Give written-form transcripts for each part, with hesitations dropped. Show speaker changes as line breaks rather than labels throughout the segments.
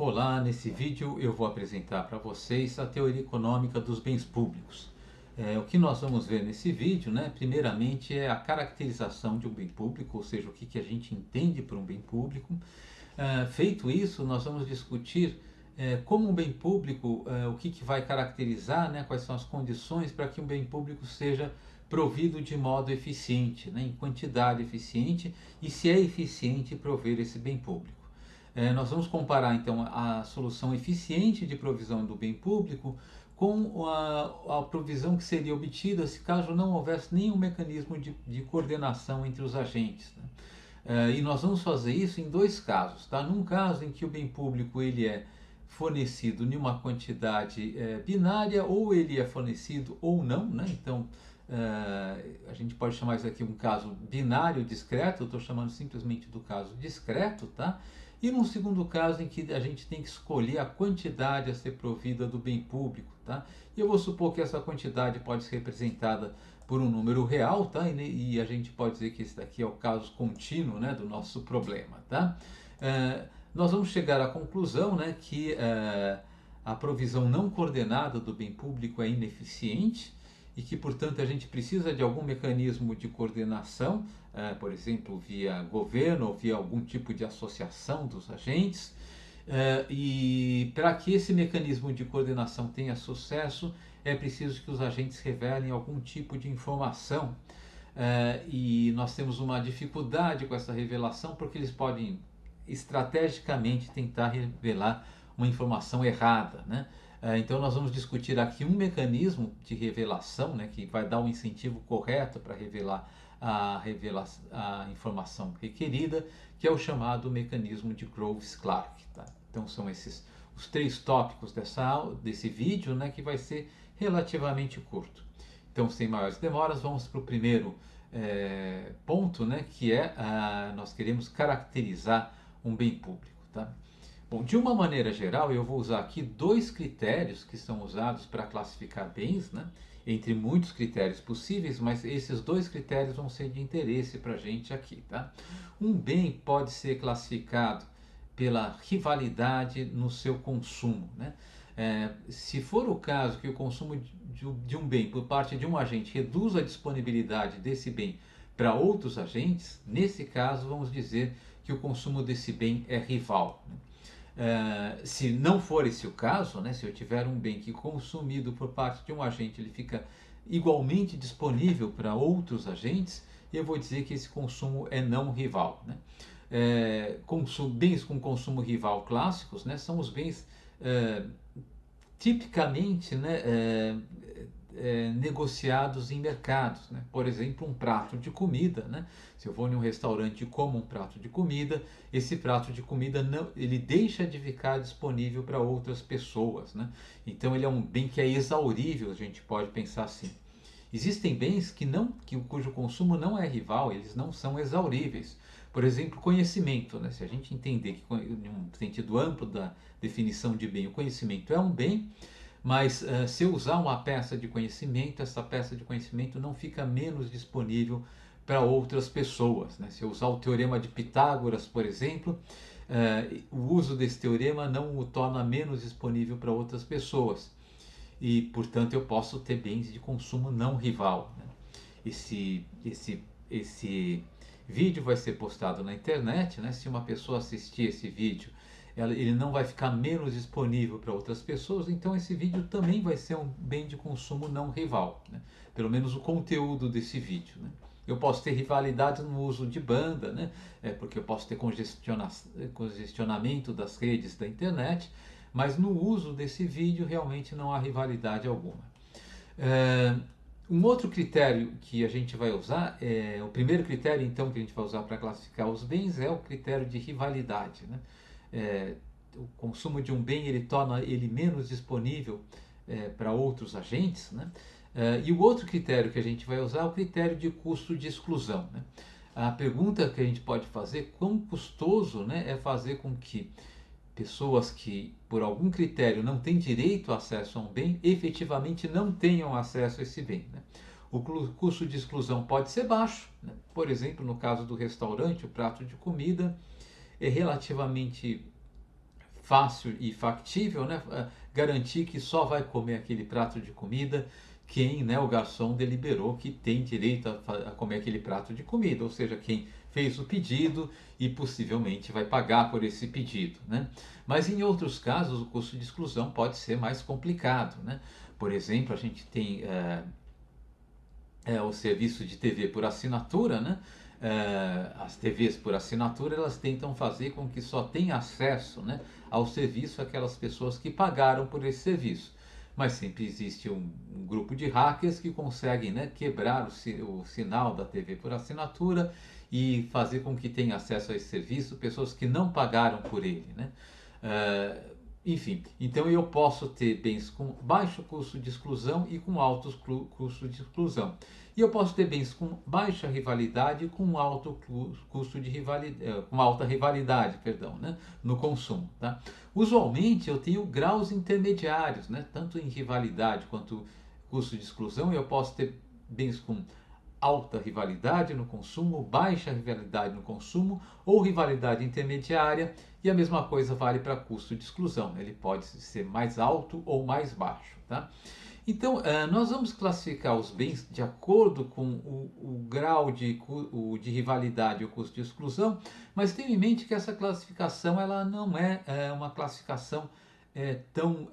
Olá, nesse vídeo eu vou apresentar para vocês a teoria econômica dos bens públicos. O que nós vamos ver nesse vídeo, primeiramente é a caracterização de um bem público, ou seja, o que a gente entende por um bem público. Feito isso, nós vamos discutir como um bem público, o que vai caracterizar, quais são as condições para que um bem público seja provido de modo eficiente, em quantidade eficiente, e se é eficiente prover esse bem público. Nós vamos comparar então a solução eficiente de provisão do bem público com a provisão que seria obtida se caso não houvesse nenhum mecanismo de coordenação entre os agentes. E nós vamos fazer isso em dois casos. Num caso em que o bem público ele é fornecido em uma quantidade binária, ou ele é fornecido ou não, então a gente pode chamar isso aqui um caso binário discreto, eu estou chamando simplesmente do caso discreto, tá? E num segundo caso em que a gente tem que escolher a quantidade a ser provida do bem público, tá? E eu vou supor que essa quantidade pode ser representada por um número real, tá? E a gente pode dizer que esse daqui é o caso contínuo, do nosso problema, tá? Nós vamos chegar à conclusão, que a provisão não coordenada do bem público é ineficiente e que, portanto, a gente precisa de algum mecanismo de coordenação, por exemplo, via governo ou via algum tipo de associação dos agentes. E para que esse mecanismo de coordenação tenha sucesso, é preciso que os agentes revelem algum tipo de informação. E nós temos uma dificuldade com essa revelação porque eles podem estrategicamente tentar revelar uma informação errada, Então nós vamos discutir aqui um mecanismo de revelação, que vai dar o incentivo correto para revelar a informação requerida, que é o chamado mecanismo de Groves-Clark. Então são esses os três tópicos desse vídeo, que vai ser relativamente curto. Então, sem maiores demoras, vamos para o primeiro ponto, que é nós queremos caracterizar um bem público. Bom, de uma maneira geral, eu vou usar aqui dois critérios que são usados para classificar bens, entre muitos critérios possíveis, mas esses dois critérios vão ser de interesse para a gente aqui. Um bem pode ser classificado pela rivalidade no seu consumo. Se for o caso que o consumo de um bem por parte de um agente reduz a disponibilidade desse bem para outros agentes, nesse caso vamos dizer que o consumo desse bem é rival. Se não for esse o caso, se eu tiver um bem que consumido por parte de um agente ele fica igualmente disponível para outros agentes, eu vou dizer que esse consumo é não rival. Bens com consumo rival clássicos, são os bens tipicamente negociados em mercados. Por exemplo, um prato de comida. Se eu vou em um restaurante e como um prato de comida, esse prato de comida ele deixa de ficar disponível para outras pessoas. Então ele é um bem que é exaurível, a gente pode pensar assim. Existem bens cujo consumo não é rival, eles não são exauríveis. Por exemplo, conhecimento. Se a gente entender que, em um sentido amplo da definição de bem, o conhecimento é um bem, mas se eu usar uma peça de conhecimento, essa peça de conhecimento não fica menos disponível para outras pessoas. Se eu usar o teorema de Pitágoras, por exemplo, o uso desse teorema não o torna menos disponível para outras pessoas. E, portanto, eu posso ter bens de consumo não rival. Esse vídeo vai ser postado na internet. Se uma pessoa assistir esse vídeo, ele não vai ficar menos disponível para outras pessoas, então esse vídeo também vai ser um bem de consumo não rival, pelo menos o conteúdo desse vídeo. Eu posso ter rivalidade no uso de banda, porque eu posso ter congestionamento das redes da internet, mas no uso desse vídeo realmente não há rivalidade alguma. Um outro critério que a gente vai usar, o primeiro critério então que a gente vai usar para classificar os bens é o critério de rivalidade. O consumo de um bem ele torna ele menos disponível para outros agentes, e o outro critério que a gente vai usar é o critério de custo de exclusão. A pergunta que a gente pode fazer: quão custoso é fazer com que pessoas que por algum critério não têm direito a acesso a um bem efetivamente não tenham acesso a esse bem. O custo de exclusão pode ser baixo, por exemplo, no caso do restaurante, o prato de comida é relativamente fácil e factível, né, garantir que só vai comer aquele prato de comida quem, né, o garçom deliberou que tem direito a comer aquele prato de comida, ou seja, quem fez o pedido e possivelmente vai pagar por esse pedido, né? Mas em outros casos o custo de exclusão pode ser mais complicado, né? Por exemplo, a gente tem o serviço de TV por assinatura, né? As TVs por assinatura, elas tentam fazer com que só tenha acesso, né, ao serviço aquelas pessoas que pagaram por esse serviço. Mas sempre existe um grupo de hackers que conseguem, né, quebrar o sinal da TV por assinatura e fazer com que tenha acesso a esse serviço pessoas que não pagaram por ele, né? Enfim, então eu posso ter bens com baixo custo de exclusão e com alto custo de exclusão. E eu posso ter bens com baixa rivalidade e com alto custo de rivalidade, com alta rivalidade, perdão, né, no consumo, tá? Usualmente eu tenho graus intermediários, né, tanto em rivalidade quanto custo de exclusão. Eu posso ter bens com alta rivalidade no consumo, baixa rivalidade no consumo ou rivalidade intermediária, e a mesma coisa vale para custo de exclusão. Ele pode ser mais alto ou mais baixo, tá? Então, nós vamos classificar os bens de acordo com o grau de rivalidade e o custo de exclusão, mas tenha em mente que essa classificação ela não é uma classificação tão,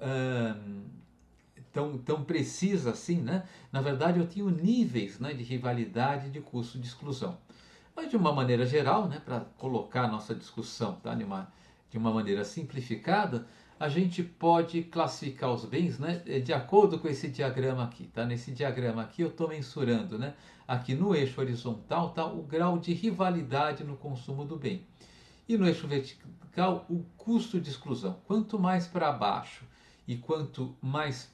tão precisa assim, né? Na verdade, eu tenho níveis, né, de rivalidade e de custo de exclusão. Mas, de uma maneira geral, né, para colocar a nossa discussão, tá, de uma maneira simplificada, a gente pode classificar os bens, né, de acordo com esse diagrama aqui. Tá? Nesse diagrama aqui eu estou mensurando, né, aqui no eixo horizontal, tá, o grau de rivalidade no consumo do bem. E no eixo vertical, o custo de exclusão. Quanto mais para baixo e quanto mais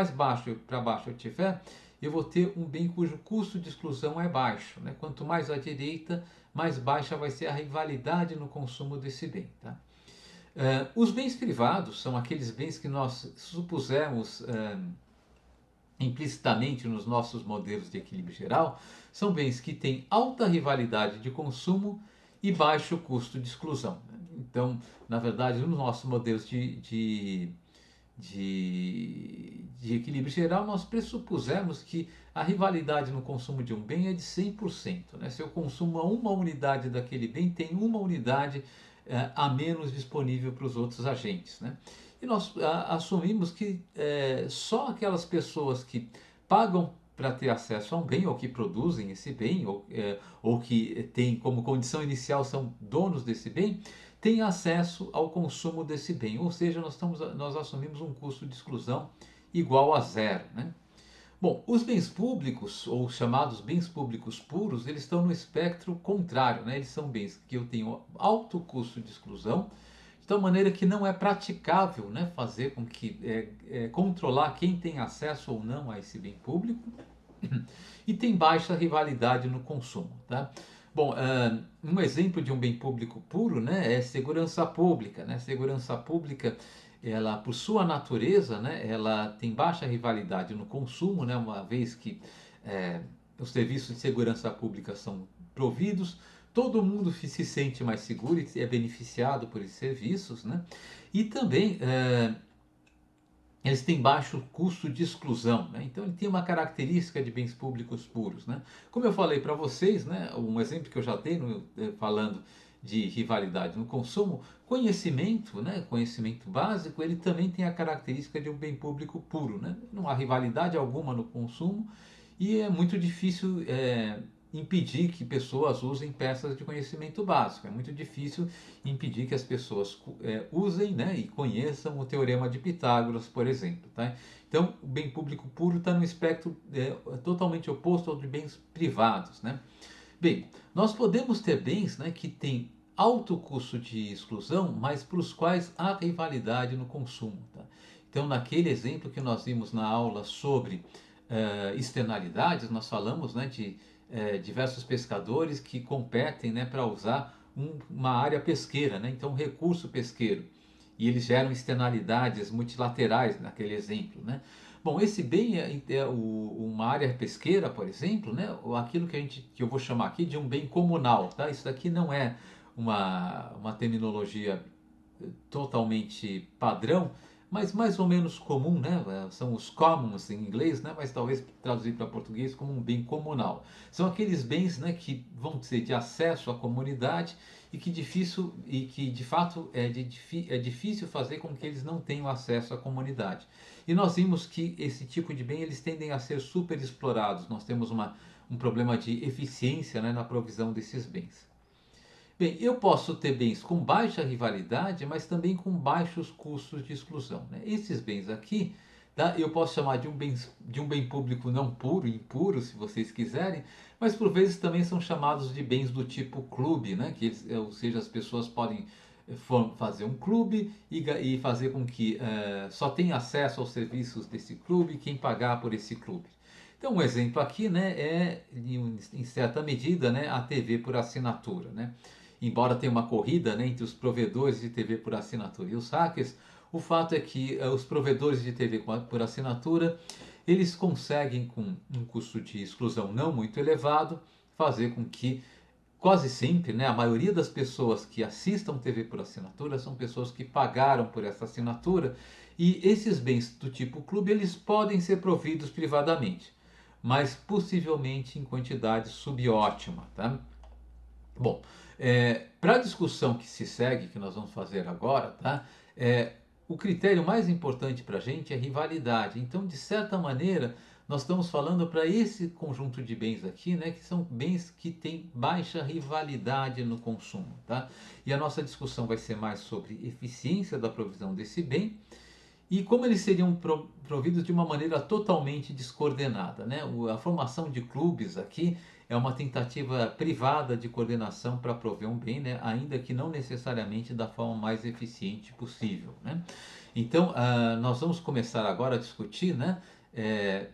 baixo para baixo eu tiver, eu vou ter um bem cujo custo de exclusão é baixo, né? Quanto mais à direita, mais baixa vai ser a rivalidade no consumo desse bem, tá? Os bens privados são aqueles bens que nós supusemos implicitamente nos nossos modelos de equilíbrio geral, são bens que têm alta rivalidade de consumo e baixo custo de exclusão. Então, na verdade, nos nossos modelos de equilíbrio geral, nós pressupusemos que a rivalidade no consumo de um bem é de 100%. Né? Se eu consumo uma unidade daquele bem, tem uma unidade a menos disponível para os outros agentes. Né? E nós assumimos que só aquelas pessoas que pagam para ter acesso a um bem, ou que produzem esse bem, ou que têm como condição inicial são donos desse bem, têm acesso ao consumo desse bem. Ou seja, nós assumimos um custo de exclusão igual a zero. Né? Bom, os bens públicos, ou chamados bens públicos puros, eles estão no espectro contrário, né? Eles são bens que eu tenho alto custo de exclusão, de tal maneira que não é praticável, né, fazer com que controlar quem tem acesso ou não a esse bem público, e tem baixa rivalidade no consumo, tá? Bom, um exemplo de um bem público puro, né, é segurança pública, né? Segurança pública, ela, por sua natureza, né, ela tem baixa rivalidade no consumo, né, uma vez que os serviços de segurança pública são providos, todo mundo se sente mais seguro e é beneficiado por esses serviços, né? E também eles têm baixo custo de exclusão, né? Então ele tem uma característica de bens públicos puros, né? Como eu falei para vocês, né, um exemplo que eu já tenho falando de rivalidade no consumo, conhecimento, né, conhecimento básico, ele também tem a característica de um bem público puro, né? Não há rivalidade alguma no consumo e é muito difícil impedir que pessoas usem peças de conhecimento básico. É muito difícil impedir que as pessoas usem, né, e conheçam o Teorema de Pitágoras, por exemplo. Tá? Então, o bem público puro está no espectro totalmente oposto ao de bens privados. Né? Bem, nós podemos ter bens, né, que têm alto custo de exclusão, mas para os quais há rivalidade no consumo. Tá? Então, naquele exemplo que nós vimos na aula sobre externalidades, nós falamos, né, de diversos pescadores que competem, né, para usar uma área pesqueira, né, então um recurso pesqueiro, e eles geram externalidades multilaterais naquele exemplo. Né? Bom, esse bem uma área pesqueira, por exemplo, né, aquilo que eu vou chamar aqui de um bem comunal. Tá? Isso daqui não é uma terminologia totalmente padrão, mas mais ou menos comum, né? São os commons em inglês, né? Mas talvez traduzir para português como um bem comunal. São aqueles bens, né, que vão ser de acesso à comunidade e que difícil e que de fato é difícil fazer com que eles não tenham acesso à comunidade. E nós vimos que esse tipo de bem eles tendem a ser super explorados. Nós temos um problema de eficiência, né, na provisão desses bens. Bem, eu posso ter bens com baixa rivalidade, mas também com baixos custos de exclusão, né? Esses bens aqui, tá, eu posso chamar de um bem público não puro, impuro, se vocês quiserem, mas por vezes também são chamados de bens do tipo clube, né? Ou seja, as pessoas podem fazer um clube e fazer com que só tenha acesso aos serviços desse clube quem pagar por esse clube. Então, um exemplo aqui, né, é em certa medida, né, a TV por assinatura, né? Embora tenha uma corrida, né, entre os provedores de TV por assinatura e os hackers, o fato é que os provedores de TV por assinatura eles conseguem, com um custo de exclusão não muito elevado, fazer com que quase sempre, né, a maioria das pessoas que assistam TV por assinatura são pessoas que pagaram por essa assinatura, e esses bens do tipo clube eles podem ser providos privadamente, mas possivelmente em quantidade subótima, tá? Bom, para a discussão que se segue, que nós vamos fazer agora, tá? O critério mais importante para a gente é rivalidade. Então, de certa maneira, nós estamos falando para esse conjunto de bens aqui, né, que são bens que têm baixa rivalidade no consumo, tá? E a nossa discussão vai ser mais sobre eficiência da provisão desse bem e como eles seriam providos de uma maneira totalmente descoordenada, né? A formação de clubes aqui é uma tentativa privada de coordenação para prover um bem, né? Ainda que não necessariamente da forma mais eficiente possível, né? Então, nós vamos começar agora a discutir, né? É,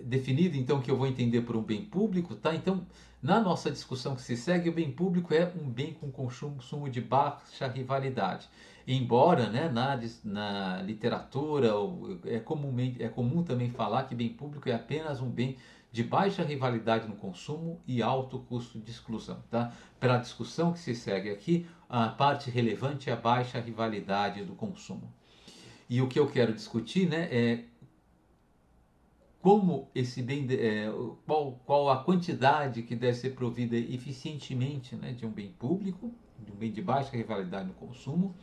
definido então que eu vou entender por um bem público, tá? Então, na nossa discussão que se segue, o bem público é um bem com consumo de baixa rivalidade. Embora, né, na literatura é comum também falar que bem público é apenas um bem de baixa rivalidade no consumo e alto custo de exclusão, tá? Para a discussão que se segue aqui, a parte relevante é a baixa rivalidade do consumo. E o que eu quero discutir, né, é como esse bem, qual a quantidade que deve ser provida eficientemente, né, de um bem público, de um bem de baixa rivalidade no consumo,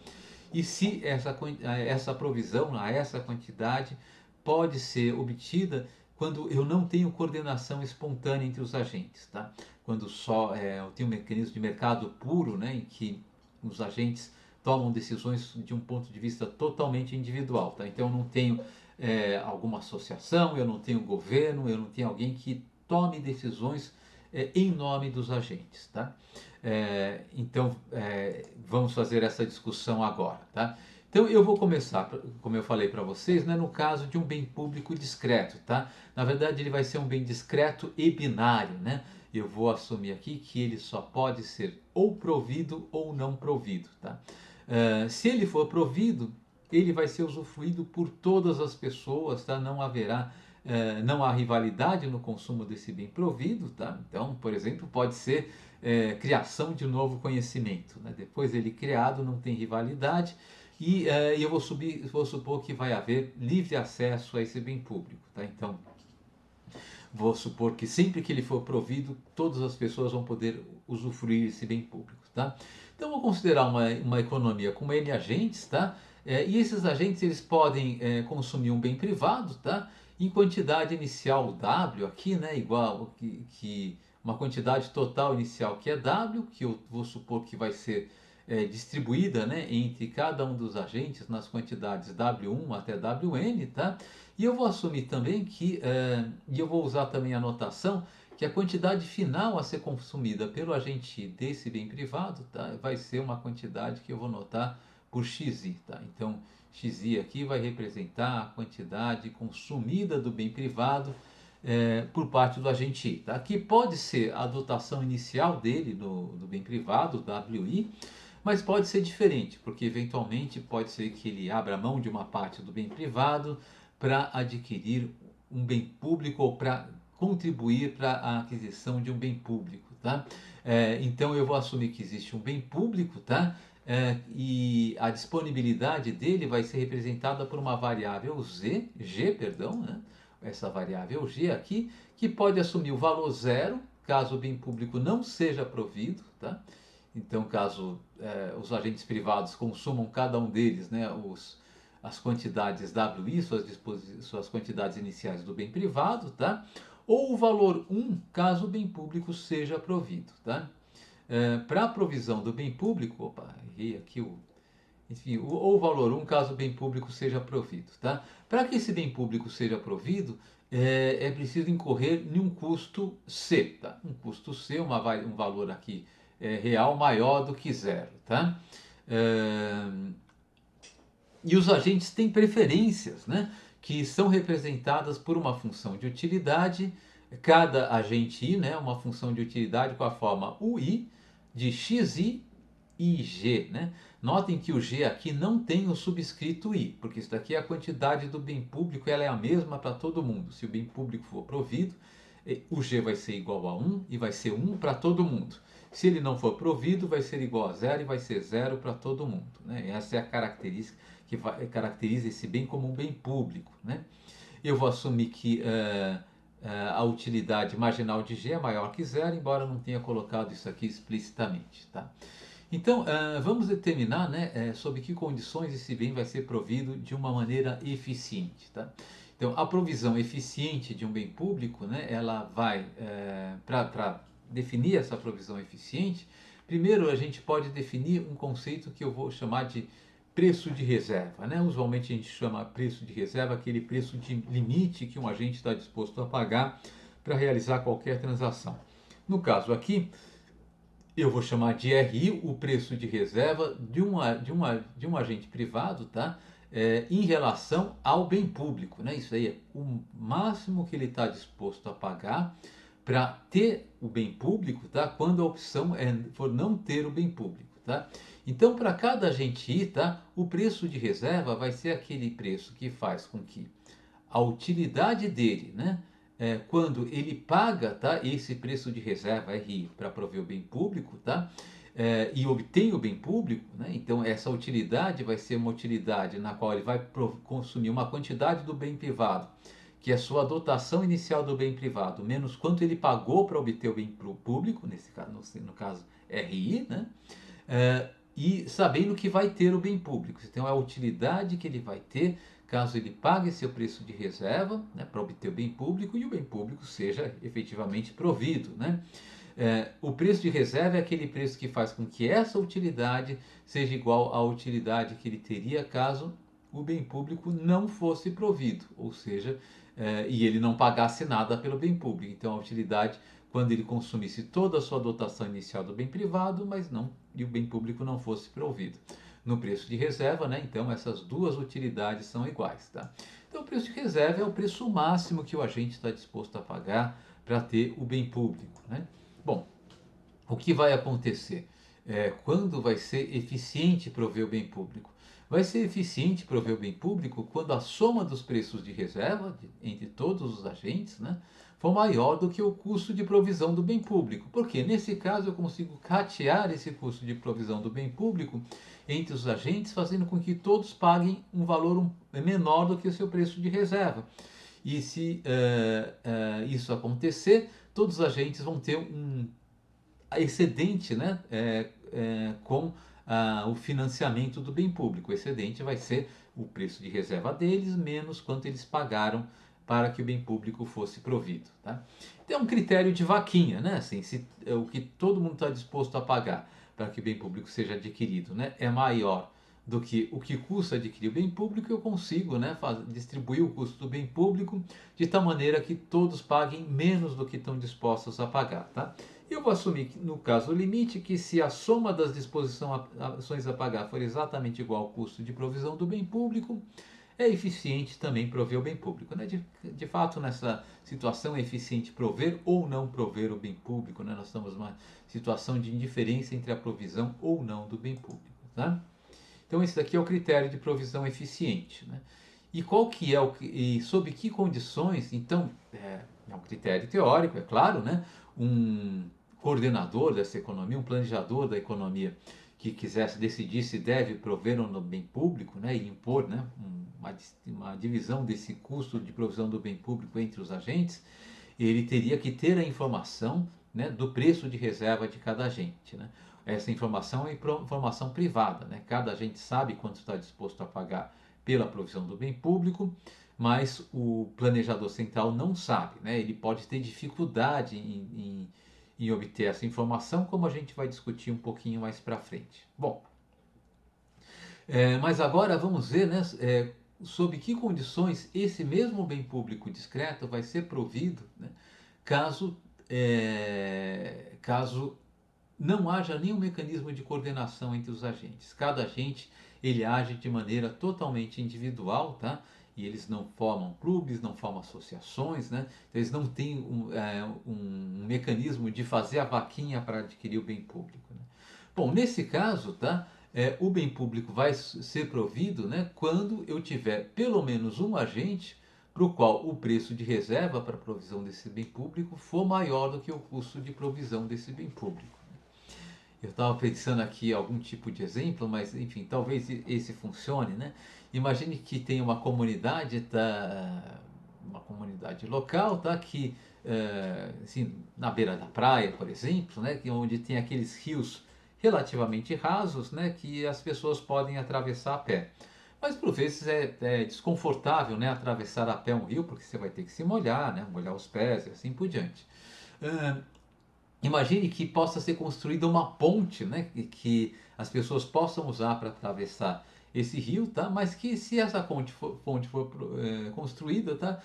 e se essa provisão, a essa quantidade, pode ser obtida quando eu não tenho coordenação espontânea entre os agentes, tá? Quando só eu tenho um mecanismo de mercado puro, né, em que os agentes tomam decisões de um ponto de vista totalmente individual, tá? Então eu não tenho alguma associação, eu não tenho governo, eu não tenho alguém que tome decisões em nome dos agentes, tá? Então vamos fazer essa discussão agora, tá? Então eu vou começar, como eu falei para vocês, né, no caso de um bem público discreto, tá? Na verdade ele vai ser um bem discreto e binário, né? Eu vou assumir aqui que ele só pode ser ou provido ou não provido, tá? Se ele for provido, ele vai ser usufruído por todas as pessoas, tá? Não há rivalidade no consumo desse bem provido, tá? Então, por exemplo, pode ser criação de novo conhecimento, né? Depois dele criado, não tem rivalidade e eu vou supor que vai haver livre acesso a esse bem público, tá? Então, vou supor que sempre que ele for provido, todas as pessoas vão poder usufruir desse bem público, tá? Então, vou considerar uma economia com N agentes, tá? E esses agentes eles podem consumir um bem privado, tá? Em quantidade inicial W aqui, né? Igual que uma quantidade total inicial que é W, que eu vou supor que vai ser distribuída, né, entre cada um dos agentes nas quantidades W1 até Wn, tá? E eu vou assumir também e eu vou usar também a notação que a quantidade final a ser consumida pelo agente desse bem privado, tá, vai ser uma quantidade que eu vou notar por xi, tá? Então, xi aqui vai representar a quantidade consumida do bem privado por parte do agente I, tá? Que pode ser a dotação inicial dele do bem privado, WI, mas pode ser diferente, porque eventualmente pode ser que ele abra mão de uma parte do bem privado para adquirir um bem público ou para contribuir para a aquisição de um bem público, tá? Então eu vou assumir que existe um bem público, tá? e a disponibilidade dele vai ser representada por uma variável G, perdão, né? Essa variável G aqui, que pode assumir o valor zero, caso o bem público não seja provido, tá? Então, caso os agentes privados consumam cada um deles, né, as quantidades WI, suas quantidades iniciais do bem privado, tá? Ou o valor 1, caso o bem público seja provido, tá? Para a provisão do bem público, opa, errei aqui enfim, ou o valor 1, caso o bem público seja provido, tá? Para que esse bem público seja provido, é preciso incorrer em um custo C, tá? Um custo C, um valor aqui real maior do que zero, tá? É, e os agentes têm preferências, né? Que são representadas por uma função de utilidade. Cada agente I, né? Uma função de utilidade com a forma UI de XI e G, né? Notem que o G aqui não tem o subscrito I, porque isso daqui é a quantidade do bem público, ela é a mesma para todo mundo. Se o bem público for provido, o G vai ser igual a 1 e vai ser 1 para todo mundo. Se ele não for provido, vai ser igual a 0 e vai ser 0 para todo mundo, né? Essa é a característica que caracteriza esse bem como um bem público, né? Eu vou assumir que a utilidade marginal de G é maior que zero, embora eu não tenha colocado isso aqui explicitamente, tá? Então, vamos determinar, né, sob que condições esse bem vai ser provido de uma maneira eficiente, tá? Então, a provisão eficiente de um bem público, né, ela vai, para definir essa provisão eficiente, primeiro a gente pode definir um conceito que eu vou chamar de preço de reserva, né? Usualmente a gente chama preço de reserva aquele preço de limite que um agente está disposto a pagar para realizar qualquer transação. No caso aqui, eu vou chamar de RI o preço de reserva de um agente privado, tá? Em relação ao bem público, né? Isso aí é o máximo que ele está disposto a pagar para ter o bem público, tá? Quando a opção for não ter o bem público, tá? Então, para cada agente I, tá? O preço de reserva vai ser aquele preço que faz com que a utilidade dele, né? Quando ele paga, tá, esse preço de reserva RI para prover o bem público, tá, e obtém o bem público, né, então essa utilidade vai ser uma utilidade na qual ele vai consumir uma quantidade do bem privado, que é a sua dotação inicial do bem privado, menos quanto ele pagou para obter o bem público, nesse caso, no caso RI, né, e sabendo que vai ter o bem público. Então, é a utilidade que ele vai ter caso ele pague seu preço de reserva, né, para obter o bem público e o bem público seja efetivamente provido, né? O preço de reserva é aquele preço que faz com que essa utilidade seja igual à utilidade que ele teria caso o bem público não fosse provido, ou seja, e ele não pagasse nada pelo bem público. Então, a utilidade quando ele consumisse toda a sua dotação inicial do bem privado, mas não e o bem público não fosse provido. No preço de reserva, né? Então essas duas utilidades são iguais, tá? Então o preço de reserva é o preço máximo que o agente está disposto a pagar para ter o bem público, né? Bom, o que vai acontecer? Quando vai ser eficiente prover o bem público? Vai ser eficiente prover o bem público quando a soma dos preços de reserva entre todos os agentes, né, for maior do que o custo de provisão do bem público. Porque nesse caso eu consigo ratear esse custo de provisão do bem público entre os agentes, fazendo com que todos paguem um valor menor do que o seu preço de reserva. E se isso acontecer, todos os agentes vão ter um excedente, né, com o financiamento do bem público. O excedente vai ser o preço de reserva deles menos quanto eles pagaram para que o bem público fosse provido, tá? Então é um critério de vaquinha, né? Assim, se o que todo mundo está disposto a pagar para que o bem público seja adquirido, né, é maior do que o que custa adquirir o bem público, eu consigo, né, distribuir o custo do bem público de tal maneira que todos paguem menos do que estão dispostos a pagar, tá? Eu vou assumir, no caso limite, que se a soma das disposições a pagar for exatamente igual ao custo de provisão do bem público, é eficiente também prover o bem público, né? De fato, nessa situação é eficiente prover ou não prover o bem público, né? Nós estamos numa situação de indiferença entre a provisão ou não do bem público, tá? Então esse daqui é o critério de provisão eficiente, né? E qual que é e sob que condições? Então é um critério teórico, é claro, né? Um coordenador dessa economia, um planejador da economia que quisesse decidir se deve prover ou não bem público, né, e impor, né, uma divisão desse custo de provisão do bem público entre os agentes, ele teria que ter a informação, né, do preço de reserva de cada agente, né? Essa informação é informação privada, né? Cada agente sabe quanto está disposto a pagar pela provisão do bem público, mas o planejador central não sabe, né? Ele pode ter dificuldade em obter essa informação, como a gente vai discutir um pouquinho mais para frente. Bom, mas agora vamos ver, né, sob que condições esse mesmo bem público discreto vai ser provido, né, caso, caso não haja nenhum mecanismo de coordenação entre os agentes. Cada agente ele age de maneira totalmente individual, tá? E eles não formam clubes, não formam associações, né? Então, eles não têm um mecanismo de fazer a vaquinha para adquirir o bem público, né? Bom, nesse caso, tá? O bem público vai ser provido, né, quando eu tiver pelo menos um agente para o qual o preço de reserva para a provisão desse bem público for maior do que o custo de provisão desse bem público. Eu estava pensando aqui algum tipo de exemplo, mas enfim, talvez esse funcione, né? Imagine que tem uma comunidade, tá, uma comunidade local, tá, que assim, na beira da praia, por exemplo, né, que onde tem aqueles rios relativamente rasos, né, que as pessoas podem atravessar a pé. Mas por vezes é desconfortável, né, atravessar a pé um rio, porque você vai ter que se molhar, né, molhar os pés e assim por diante. Imagine que possa ser construída uma ponte, né, que as pessoas possam usar para atravessar esse rio, tá? Mas que se essa ponte for construída, tá?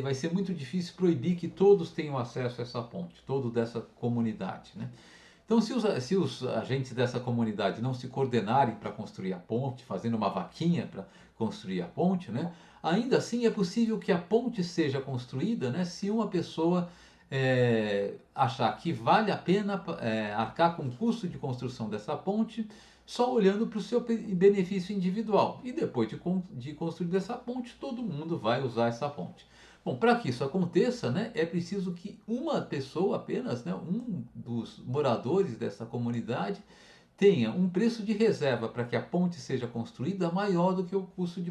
Vai ser muito difícil proibir que todos tenham acesso a essa ponte, todo dessa comunidade, né? Então, se os agentes dessa comunidade não se coordenarem para construir a ponte, fazendo uma vaquinha para construir a ponte, né? Ainda assim é possível que a ponte seja construída, né? Se uma pessoa achar que vale a pena arcar com o custo de construção dessa ponte, só olhando para o seu benefício individual. E depois de construir essa ponte, todo mundo vai usar essa ponte. Bom, para que isso aconteça, né, é preciso que uma pessoa apenas, né, um dos moradores dessa comunidade, tenha um preço de reserva para que a ponte seja construída maior do que o custo de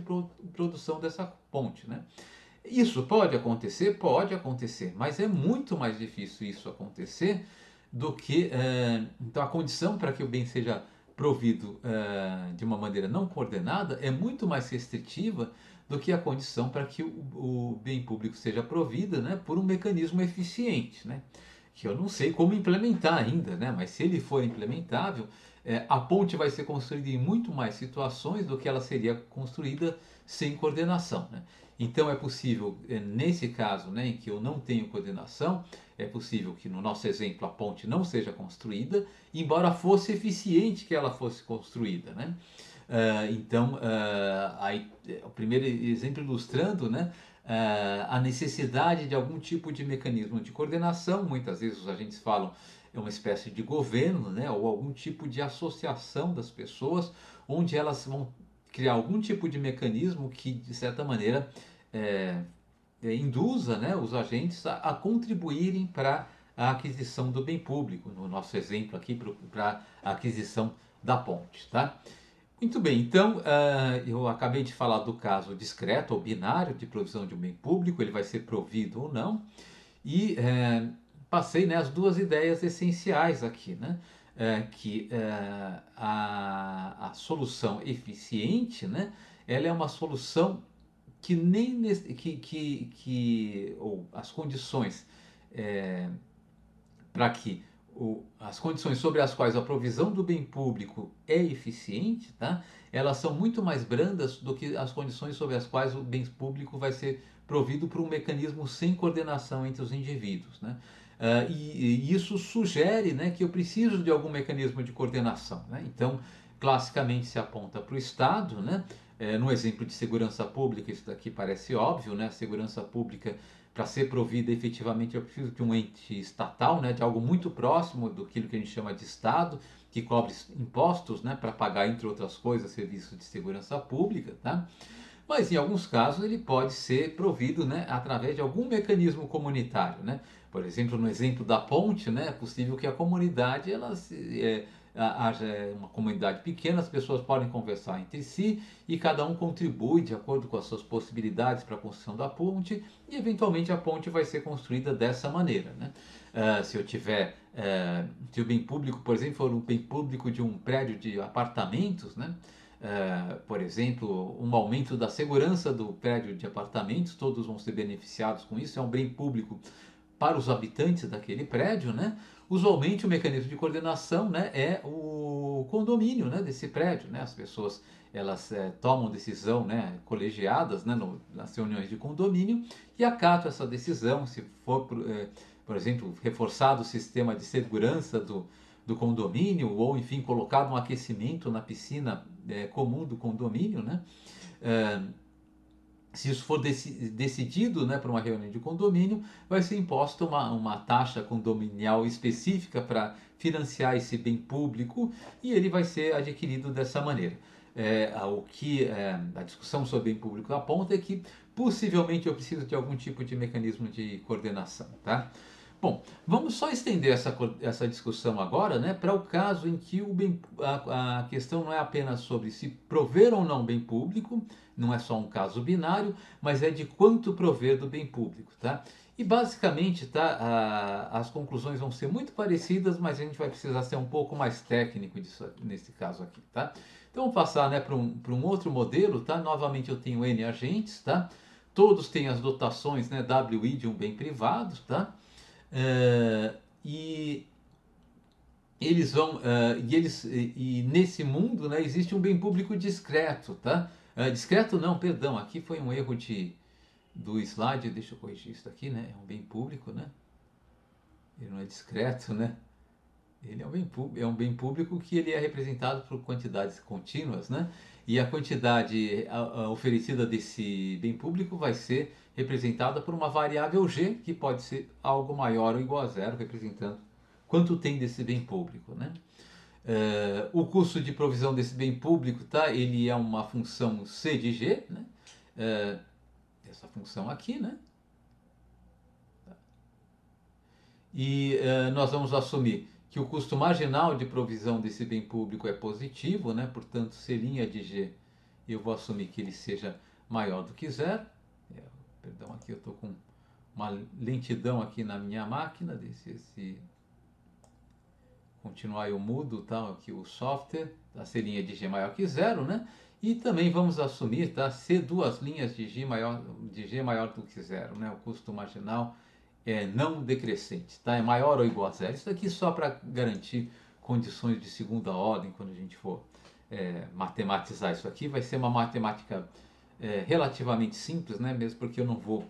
produção dessa ponte, né? Isso pode acontecer? Pode acontecer, mas é muito mais difícil isso acontecer do que. Então, a condição para que o bem seja provido de uma maneira não coordenada é muito mais restritiva do que a condição para que o bem público seja provido, né, por um mecanismo eficiente, né, que eu não sei como implementar ainda, né, mas se ele for implementável, a ponte vai ser construída em muito mais situações do que ela seria construída sem coordenação, né? Então é possível, nesse caso, né, em que eu não tenho coordenação, é possível que no nosso exemplo a ponte não seja construída, embora fosse eficiente que ela fosse construída, né? Aí, o primeiro exemplo ilustrando, né, a necessidade de algum tipo de mecanismo de coordenação, muitas vezes os agentes falam é uma espécie de governo, né, ou algum tipo de associação das pessoas, onde elas vão criar algum tipo de mecanismo que, de certa maneira, induza, né, os agentes a contribuírem para a aquisição do bem público, no nosso exemplo aqui, para a aquisição da ponte. Tá? Muito bem, então eu acabei de falar do caso discreto ou binário de provisão de um bem público, ele vai ser provido ou não, e passei, né, as duas ideias essenciais aqui, né? A solução eficiente, né, ela é uma solução que nem ou as condições para que as condições sobre as quais a provisão do bem público é eficiente, tá? Elas são muito mais brandas do que as condições sobre as quais o bem público vai ser provido por um mecanismo sem coordenação entre os indivíduos, né? E isso sugere, né, que eu preciso de algum mecanismo de coordenação, né? Então, classicamente se aponta para o Estado, né? No exemplo de segurança pública, isso daqui parece óbvio, né? A segurança pública, para ser provida efetivamente, eu preciso de um ente estatal, né? De algo muito próximo do que a gente chama de Estado, que cobre impostos, né? Para pagar, entre outras coisas, serviços de segurança pública, tá? Mas em alguns casos ele pode ser provido, né, através de algum mecanismo comunitário, né? Por exemplo, no exemplo da ponte, né, é possível que a comunidade ela haja uma comunidade pequena, as pessoas podem conversar entre si e cada um contribui de acordo com as suas possibilidades para a construção da ponte e eventualmente a ponte vai ser construída dessa maneira, né? Se eu tiver, se o bem público, por exemplo, for um bem público de um prédio de apartamentos, né? Por exemplo, um aumento da segurança do prédio de apartamentos, todos vão ser beneficiados com isso, é um bem público para os habitantes daquele prédio, né? Usualmente o mecanismo de coordenação, né, é o condomínio, né, desse prédio, né? As pessoas elas tomam decisão, né, colegiadas, né, nas reuniões de condomínio e acatam essa decisão. Se for, por exemplo, reforçado o sistema de segurança do condomínio ou, enfim, colocado um aquecimento na piscina comum do condomínio, né? É, se isso for decidido, né, para uma reunião de condomínio, vai ser imposta uma taxa condominial específica para financiar esse bem público e ele vai ser adquirido dessa maneira. A discussão sobre bem público aponta é que possivelmente eu preciso de algum tipo de mecanismo de coordenação, tá? Bom, vamos só estender essa discussão agora, né, para o caso em que a questão não é apenas sobre se prover ou não bem público, não é só um caso binário, mas é de quanto prover do bem público, tá? E basicamente, tá, as conclusões vão ser muito parecidas, mas a gente vai precisar ser um pouco mais técnico disso, nesse caso aqui, tá? Então vamos passar, né, para um outro modelo, tá? Novamente eu tenho N agentes, tá? Todos têm as dotações, né, WI de um bem privado, tá? E eles vão e nesse mundo, né, existe um bem público discreto, tá? Discreto não, perdão, aqui foi um erro do slide, deixa eu corrigir isso aqui, né? É um bem público, né? Ele não é discreto, né? Ele é um bem público que ele é representado por quantidades contínuas, né? E a quantidade oferecida desse bem público vai ser representada por uma variável g, que pode ser algo maior ou igual a zero, representando quanto tem desse bem público, né? O custo de provisão desse bem público, tá? Ele é uma função c de g, né? Essa função aqui, né? E nós vamos assumir que o custo marginal de provisão desse bem público é positivo, né? Portanto, C' de G, eu vou assumir que ele seja maior do que zero. Perdão, aqui eu estou com uma lentidão aqui na minha máquina, se continuar eu mudo, tá? Aqui o software, a C' de G maior que zero, né? E também vamos assumir, tá? C duas linhas de G maior do que zero, né? O custo marginal é não decrescente, tá? É maior ou igual a zero. Isso aqui só para garantir condições de segunda ordem quando a gente for matematizar isso aqui. Vai ser uma matemática relativamente simples, né? Mesmo porque eu não vou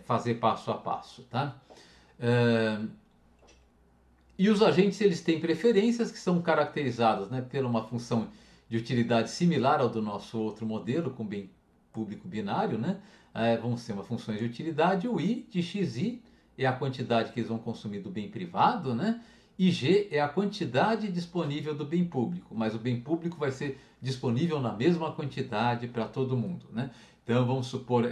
fazer passo a passo, tá? E os agentes eles têm preferências que são caracterizadas, né, por uma função de utilidade similar ao do nosso outro modelo com bem público binário, né? Vão ser uma função de utilidade, o I de xi é a quantidade que eles vão consumir do bem privado, né? E G é a quantidade disponível do bem público, mas o bem público vai ser disponível na mesma quantidade para todo mundo, né? Então vamos supor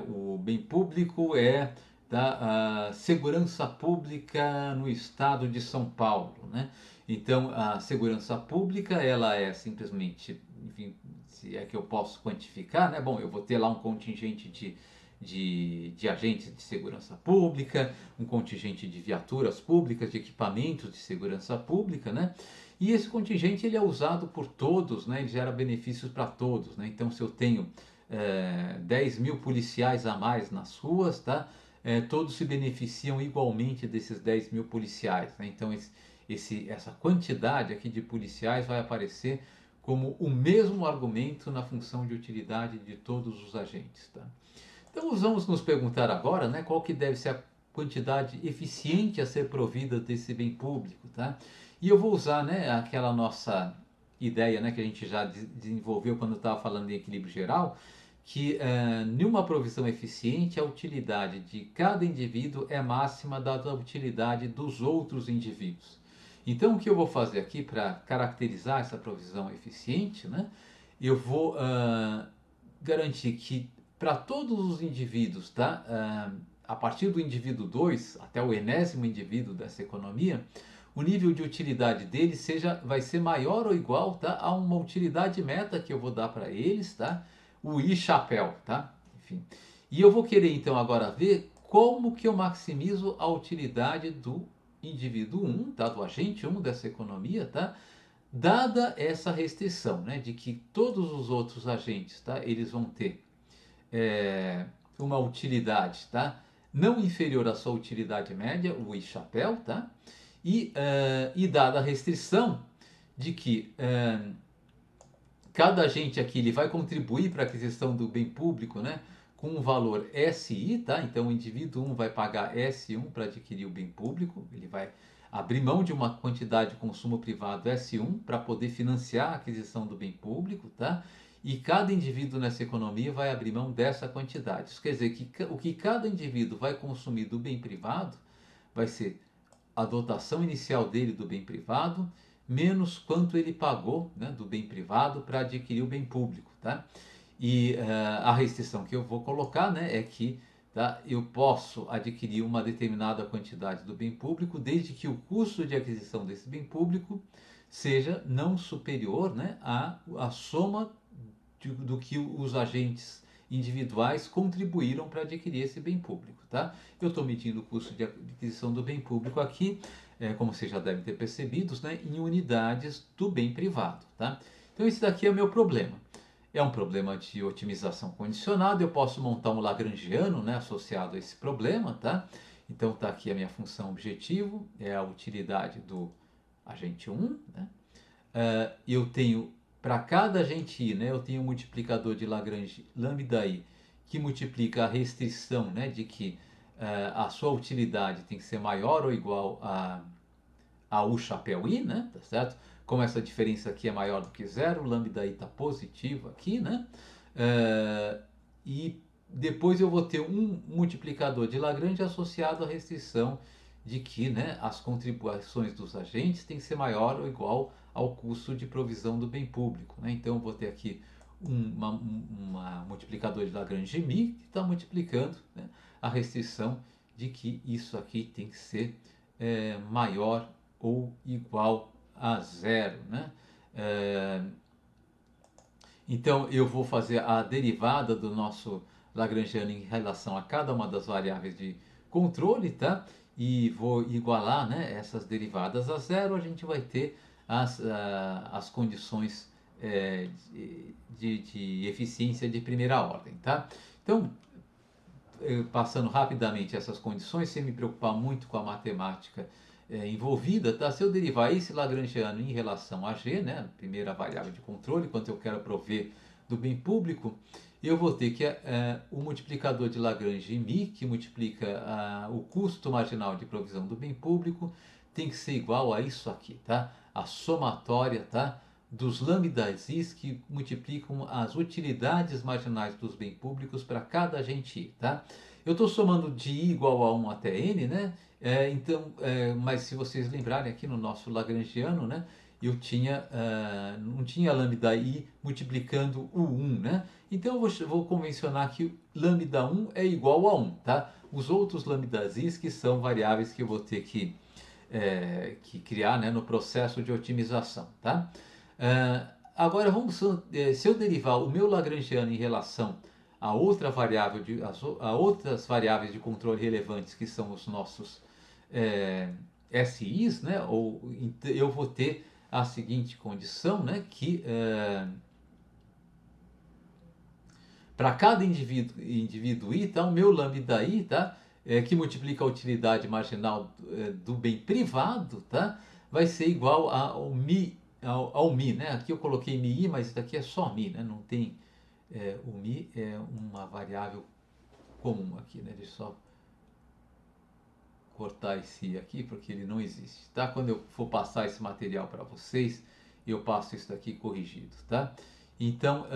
o bem público é da segurança pública no estado de São Paulo, né? Então a segurança pública ela é simplesmente, enfim, se é que eu posso quantificar, né? Bom, eu vou ter lá um contingente de agentes de segurança pública, um contingente de viaturas públicas, de equipamentos de segurança pública, né? E esse contingente ele é usado por todos, né? Ele gera benefícios para todos, né? Então se eu tenho 10 mil policiais a mais nas ruas, tá? Todos se beneficiam igualmente desses 10 mil policiais, né? Então essa quantidade aqui de policiais vai aparecer como o mesmo argumento na função de utilidade de todos os agentes, tá? Então vamos nos perguntar agora, né, qual que deve ser a quantidade eficiente a ser provida desse bem público, tá? E eu vou usar, né, aquela nossa ideia, né, que a gente já desenvolveu quando estava falando em equilíbrio geral, que numa provisão eficiente a utilidade de cada indivíduo é máxima da utilidade dos outros indivíduos. Então o que eu vou fazer aqui para caracterizar essa provisão eficiente, né, eu vou garantir que para todos os indivíduos, tá? A partir do indivíduo 2 até o enésimo indivíduo dessa economia, o nível de utilidade deles vai ser maior ou igual, tá, a uma utilidade meta que eu vou dar para eles, tá? O I chapéu, tá? Enfim. E eu vou querer então agora ver como que eu maximizo a utilidade do indivíduo 1, tá? Do agente 1 dessa economia, tá? Dada essa restrição, né, de que todos os outros agentes, tá, eles vão ter uma utilidade, tá, não inferior à sua utilidade média, o I chapéu, tá, e dada a restrição de que cada agente aqui ele vai contribuir para a aquisição do bem público, né, com um valor SI, tá? Então o indivíduo 1 vai pagar S1 para adquirir o bem público, ele vai abrir mão de uma quantidade de consumo privado S1 para poder financiar a aquisição do bem público, tá? E cada indivíduo nessa economia vai abrir mão dessa quantidade. Isso quer dizer que o que cada indivíduo vai consumir do bem privado vai ser a dotação inicial dele do bem privado menos quanto ele pagou, né, do bem privado para adquirir o bem público, tá? E a restrição que eu vou colocar, né, é que, tá, eu posso adquirir uma determinada quantidade do bem público desde que o custo de aquisição desse bem público seja não superior, né, à soma do que os agentes individuais contribuíram para adquirir esse bem público, tá? Eu estou medindo o custo de aquisição do bem público aqui, como vocês já devem ter percebido, né, em unidades do bem privado, tá? Então esse daqui é o meu problema. É um problema de otimização condicionada, eu posso montar um lagrangiano, né, associado a esse problema, tá? Então está aqui a minha função objetivo, é a utilidade do agente 1, né? Eu tenho, para cada agente I, né, eu tenho um multiplicador de Lagrange lambda I, que multiplica a restrição, né, de que a sua utilidade tem que ser maior ou igual a U chapéu I, né, tá certo? Como essa diferença aqui é maior do que zero, o lambda I está positivo aqui, né? E depois eu vou ter um multiplicador de Lagrange associado à restrição de que, né, as contribuições dos agentes têm que ser maior ou igual ao custo de provisão do bem público, né? Então eu vou ter aqui uma multiplicador de Lagrange μ que está multiplicando, né, a restrição de que isso aqui tem que ser maior ou igual a zero, né? Então eu vou fazer a derivada do nosso Lagrangiano em relação a cada uma das variáveis de controle, tá? E vou igualar, né, essas derivadas a zero, a gente vai ter as condições de eficiência de primeira ordem, tá? Então, passando rapidamente essas condições, sem me preocupar muito com a matemática envolvida, tá? Se eu derivar esse Lagrangiano em relação a G, né, a primeira variável de controle, quanto eu quero prover do bem público, eu vou ter que o multiplicador de Lagrange μ, que multiplica o custo marginal de provisão do bem público, tem que ser igual a isso aqui, tá? A somatória, tá, dos lambdas i que multiplicam as utilidades marginais dos bens públicos para cada agente i, tá? Eu estou somando de i igual a 1 até n, né? Mas se vocês lembrarem aqui no nosso Lagrangiano, né, eu não tinha lambda i multiplicando o 1, né? Então eu vou convencionar que lambda 1 é igual a 1, tá? Os outros lambdas i que são variáveis que eu vou ter que criar, né, no processo de otimização, tá? Agora se eu derivar o meu Lagrangiano em relação a outra variável a outras variáveis de controle relevantes que são os nossos SIs, né, eu vou ter a seguinte condição, né, que para cada indivíduo i, tá, o meu lambda i, tá, que multiplica a utilidade marginal do bem privado, tá, vai ser igual ao mi, né? Aqui eu coloquei mi, mas isso daqui é só mi, né? Não tem o mi é uma variável comum aqui, né? Deixa eu só cortar esse aqui porque ele não existe, tá? Quando eu for passar esse material para vocês, eu passo isso daqui corrigido, tá? Então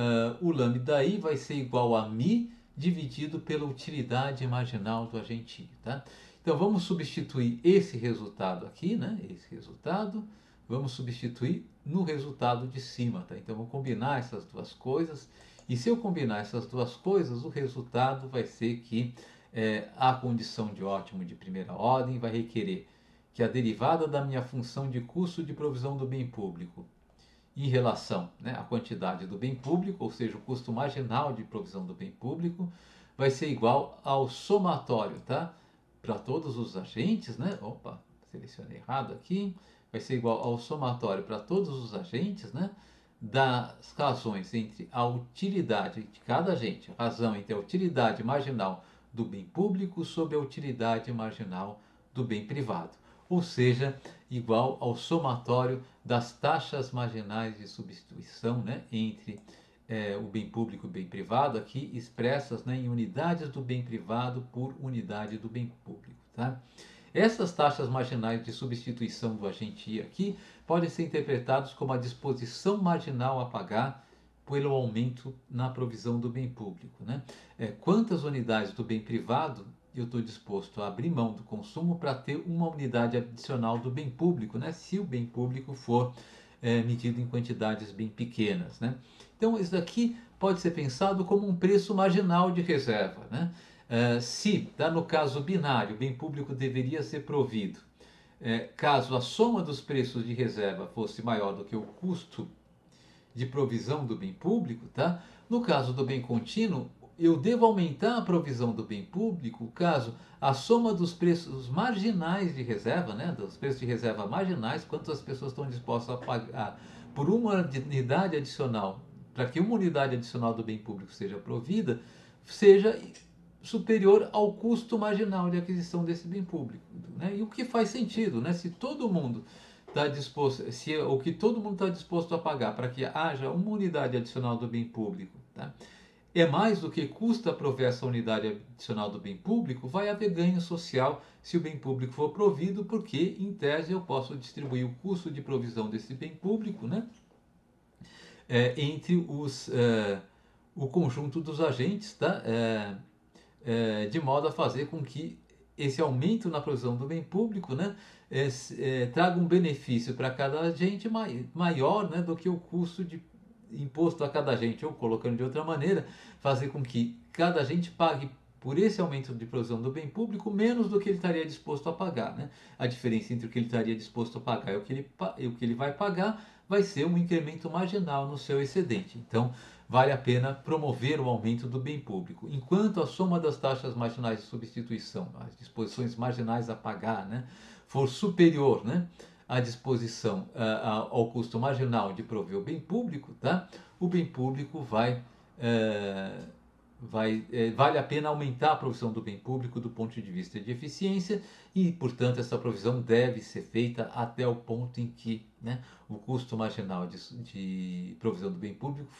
o lambda i vai ser igual a mi dividido pela utilidade marginal do agente i, tá? Então vamos substituir esse resultado aqui, né? Esse resultado, vamos substituir no resultado de cima, tá? Então vamos combinar essas duas coisas. E se eu combinar essas duas coisas, o resultado vai ser que a condição de ótimo de primeira ordem vai requerer que é a derivada da minha função de custo de provisão do bem público em relação, né, à quantidade do bem público, ou seja, o custo marginal de provisão do bem público, vai ser igual ao somatório, tá? Para todos os agentes, né? Opa, selecionei errado aqui. Vai ser igual ao somatório para todos os agentes, né? Das razões entre a utilidade de cada agente, razão entre a utilidade marginal do bem público sobre a utilidade marginal do bem privado. Ou seja, igual ao somatório das taxas marginais de substituição, né, entre o bem público e o bem privado, aqui expressas, né, em unidades do bem privado por unidade do bem público. Tá? Essas taxas marginais de substituição do agente I aqui podem ser interpretadas como a disposição marginal a pagar pelo aumento na provisão do bem público. Né? Quantas unidades do bem privado eu estou disposto a abrir mão do consumo para ter uma unidade adicional do bem público, né? Se o bem público for medido em quantidades bem pequenas. Né? Então, isso daqui pode ser pensado como um preço marginal de reserva. Né? Se, tá, no caso binário, o bem público deveria ser provido, caso a soma dos preços de reserva fosse maior do que o custo de provisão do bem público, tá? No caso do bem contínuo, eu devo aumentar a provisão do bem público caso a soma dos preços marginais de reserva, né, dos preços de reserva marginais, quanto as pessoas estão dispostas a pagar por uma unidade adicional, para que uma unidade adicional do bem público seja provida, seja superior ao custo marginal de aquisição desse bem público. Né? E o que faz sentido, né? Se todo mundo está disposto, se o que todo mundo está disposto a pagar para que haja uma unidade adicional do bem público, tá, é mais do que custa prover essa unidade adicional do bem público, vai haver ganho social se o bem público for provido, porque, em tese, eu posso distribuir o custo de provisão desse bem público, né, entre o conjunto dos agentes, tá, de modo a fazer com que esse aumento na provisão do bem público, né, traga um benefício para cada agente maior, né, do que o custo de imposto a cada agente, ou colocando de outra maneira, fazer com que cada agente pague por esse aumento de provisão do bem público menos do que ele estaria disposto a pagar. Né? A diferença entre o que ele estaria disposto a pagar e o que ele vai pagar vai ser um incremento marginal no seu excedente. Então, vale a pena promover o aumento do bem público. Enquanto a soma das taxas marginais de substituição, as disposições marginais a pagar, né, for superior, né, à disposição ao custo marginal de prover o bem público, tá, o bem público vale a pena aumentar a provisão do bem público do ponto de vista de eficiência e, portanto, essa provisão deve ser feita até o ponto em que, né, o custo marginal de provisão do bem público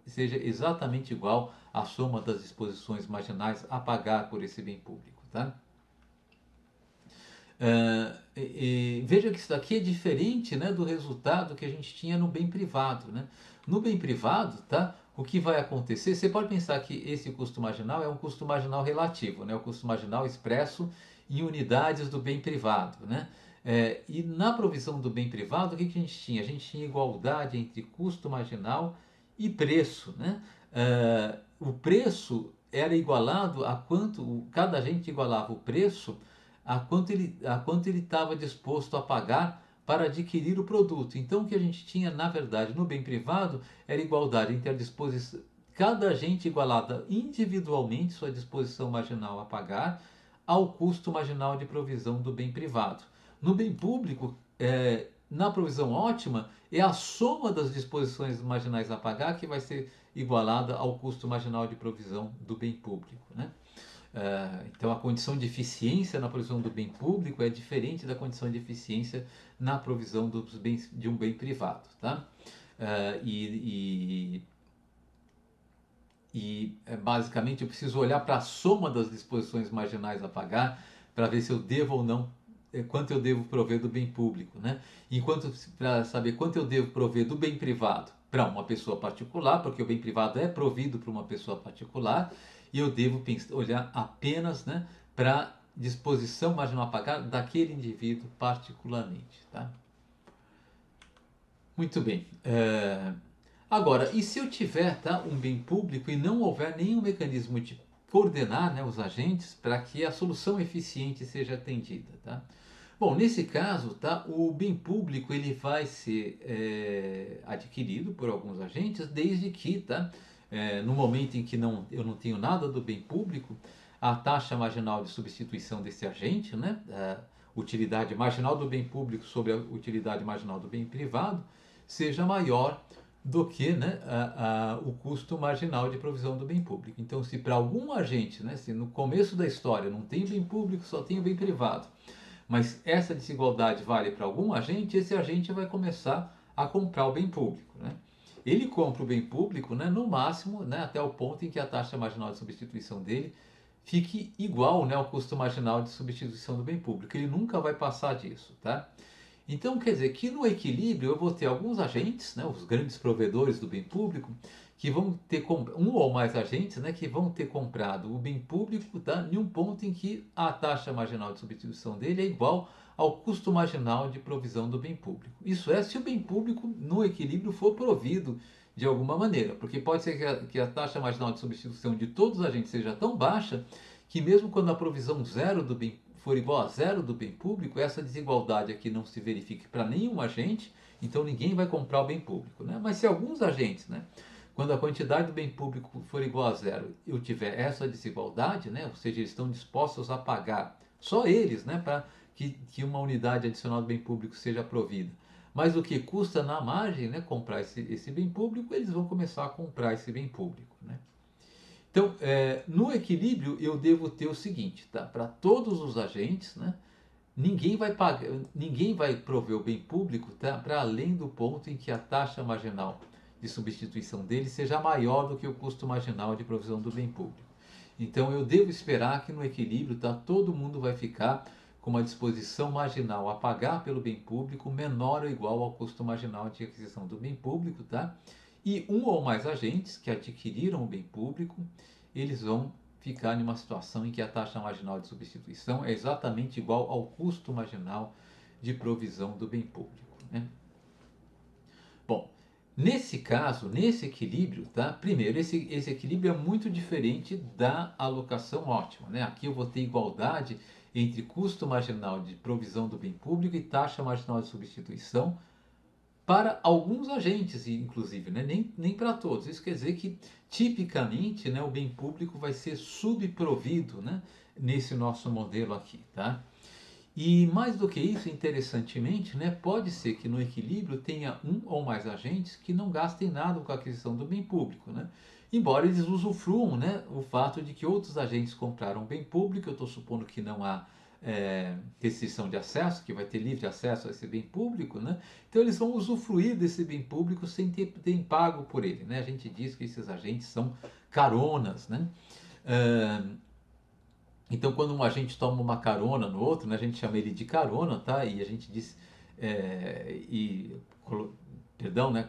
seja exatamente igual à soma das disposições marginais a pagar por esse bem público. Tá? Veja que isso daqui é diferente, né, do resultado que a gente tinha no bem privado. Né? No bem privado, tá, o que vai acontecer? Você pode pensar que esse custo marginal é um custo marginal relativo, né? O custo marginal expresso em unidades do bem privado. Né? E na provisão do bem privado, o que a gente tinha? A gente tinha igualdade entre custo marginal e preço. Né? O preço era igualado a quanto cada agente igualava o preço a quanto ele estava disposto a pagar para adquirir o produto. Então, o que a gente tinha, na verdade, no bem privado, era igualdade entre a disposição, cada agente igualada individualmente sua disposição marginal a pagar ao custo marginal de provisão do bem privado. No bem público, na provisão ótima, é a soma das disposições marginais a pagar que vai ser igualada ao custo marginal de provisão do bem público. Né? Então, a condição de eficiência na provisão do bem público é diferente da condição de eficiência na provisão dos bens, de um bem privado. Tá? Basicamente, eu preciso olhar para a soma das disposições marginais a pagar para ver se eu devo ou não, quanto eu devo prover do bem público. Né? Para saber quanto eu devo prover do bem privado para uma pessoa particular, porque o bem privado é provido para uma pessoa particular, e eu devo olhar apenas, né, para a disposição marginal a pagar daquele indivíduo particularmente. Tá? Muito bem. Agora, e se eu tiver, tá, um bem público e não houver nenhum mecanismo de coordenar, né, os agentes para que a solução eficiente seja atendida? Tá? Bom, nesse caso, tá, o bem público ele vai ser adquirido por alguns agentes, desde que, tá, no momento em que eu não tenho nada do bem público, a taxa marginal de substituição desse agente, né, a utilidade marginal do bem público sobre a utilidade marginal do bem privado, seja maior do que, né, o custo marginal de provisão do bem público. Então, se para algum agente, né, se no começo da história não tem bem público, só tem o bem privado, mas essa desigualdade vale para algum agente, esse agente vai começar a comprar o bem público, né? Ele compra o bem público, né, no máximo, né, até o ponto em que a taxa marginal de substituição dele fique igual, né, ao custo marginal de substituição do bem público. Ele nunca vai passar disso, tá? Então, quer dizer que no equilíbrio eu vou ter alguns agentes, né, os grandes provedores do bem público, que vão ter um ou mais agentes, né, que vão ter comprado o bem público, tá, em um ponto em que a taxa marginal de substituição dele é igual ao custo marginal de provisão do bem público. Isso é se o bem público no equilíbrio for provido de alguma maneira, porque pode ser que a taxa marginal de substituição de todos os agentes seja tão baixa que mesmo quando a provisão zero do bem for igual a zero do bem público, essa desigualdade aqui não se verifique para nenhum agente, então ninguém vai comprar o bem público, né? Mas se alguns agentes, né, quando a quantidade do bem público for igual a zero, eu tiver essa desigualdade, né, ou seja, eles estão dispostos a pagar, só eles, né, para que uma unidade adicional do bem público seja provida. Mas o que custa na margem, né, comprar esse bem público, eles vão começar a comprar esse bem público, né? Então, no equilíbrio, eu devo ter o seguinte, tá? Para todos os agentes, né? Ninguém vai pagar, ninguém vai prover o bem público, tá? Para além do ponto em que a taxa marginal de substituição dele seja maior do que o custo marginal de provisão do bem público. Então, eu devo esperar que no equilíbrio, tá? Todo mundo vai ficar com uma disposição marginal a pagar pelo bem público menor ou igual ao custo marginal de aquisição do bem público, tá? E um ou mais agentes que adquiriram o bem público, eles vão ficar em uma situação em que a taxa marginal de substituição é exatamente igual ao custo marginal de provisão do bem público, né? Bom, nesse caso, nesse equilíbrio, tá? Primeiro, esse equilíbrio é muito diferente da alocação ótima, né? Aqui eu vou ter igualdade entre custo marginal de provisão do bem público e taxa marginal de substituição, para alguns agentes, inclusive, né? Nem para todos. Isso quer dizer que, tipicamente, né, o bem público vai ser subprovido, né, nesse nosso modelo aqui, tá? E mais do que isso, interessantemente, né, pode ser que no equilíbrio tenha um ou mais agentes que não gastem nada com a aquisição do bem público, né? Embora eles usufruam, né, o fato de que outros agentes compraram bem público, eu estou supondo que não há restrição de acesso, que vai ter livre acesso a esse bem público, né? Então eles vão usufruir desse bem público sem ter pago por ele, né? A gente diz que esses agentes são caronas, né? Então quando um agente toma uma carona no outro, né, a gente chama ele de carona, tá? E a gente diz perdão, né,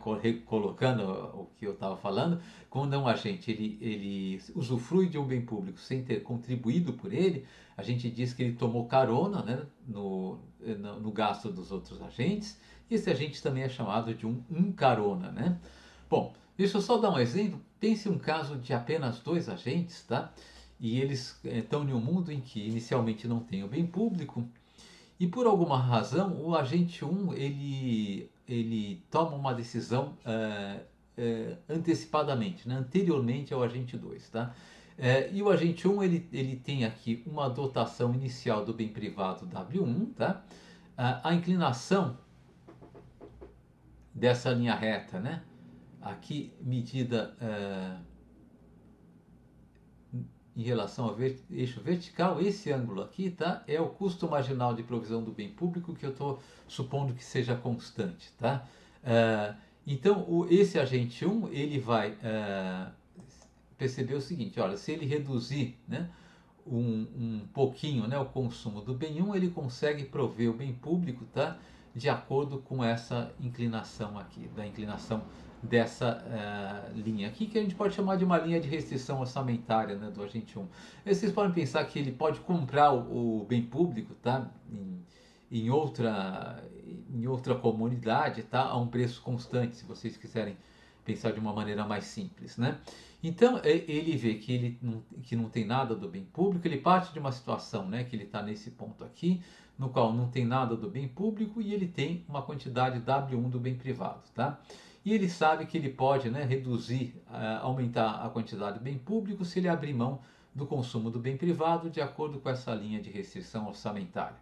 colocando o que eu estava falando, quando um agente ele usufrui de um bem público sem ter contribuído por ele, a gente diz que ele tomou carona, né, no gasto dos outros agentes, e esse agente também é chamado de um carona, né? Bom, deixa eu só dar um exemplo. Pense um caso de apenas dois agentes, tá? E eles estão em um mundo em que inicialmente não tem o bem público, e por alguma razão o agente 1 ele toma uma decisão antecipadamente, né? Anteriormente ao agente 2, tá? E o agente 1 ele tem aqui uma dotação inicial do bem privado W1, tá? A inclinação dessa linha reta, né? Aqui medida em relação ao eixo vertical, esse ângulo aqui, tá? É o custo marginal de provisão do bem público que eu estou supondo que seja constante, tá? Então, esse agente 1, ele vai perceber o seguinte, olha, se ele reduzir, né, um pouquinho, né, o consumo do bem 1, ele consegue prover o bem público, tá? De acordo com essa inclinação aqui, da inclinação dessa linha aqui, que a gente pode chamar de uma linha de restrição orçamentária, né, do agente 1. E vocês podem pensar que ele pode comprar o bem público, tá, em outra comunidade, tá, a um preço constante, se vocês quiserem pensar de uma maneira mais simples, né? Então ele vê que não tem nada do bem público, ele parte de uma situação, né, que ele está nesse ponto aqui, no qual não tem nada do bem público e ele tem uma quantidade W1 do bem privado, tá? E ele sabe que ele pode, né, reduzir, aumentar a quantidade do bem público se ele abrir mão do consumo do bem privado de acordo com essa linha de restrição orçamentária.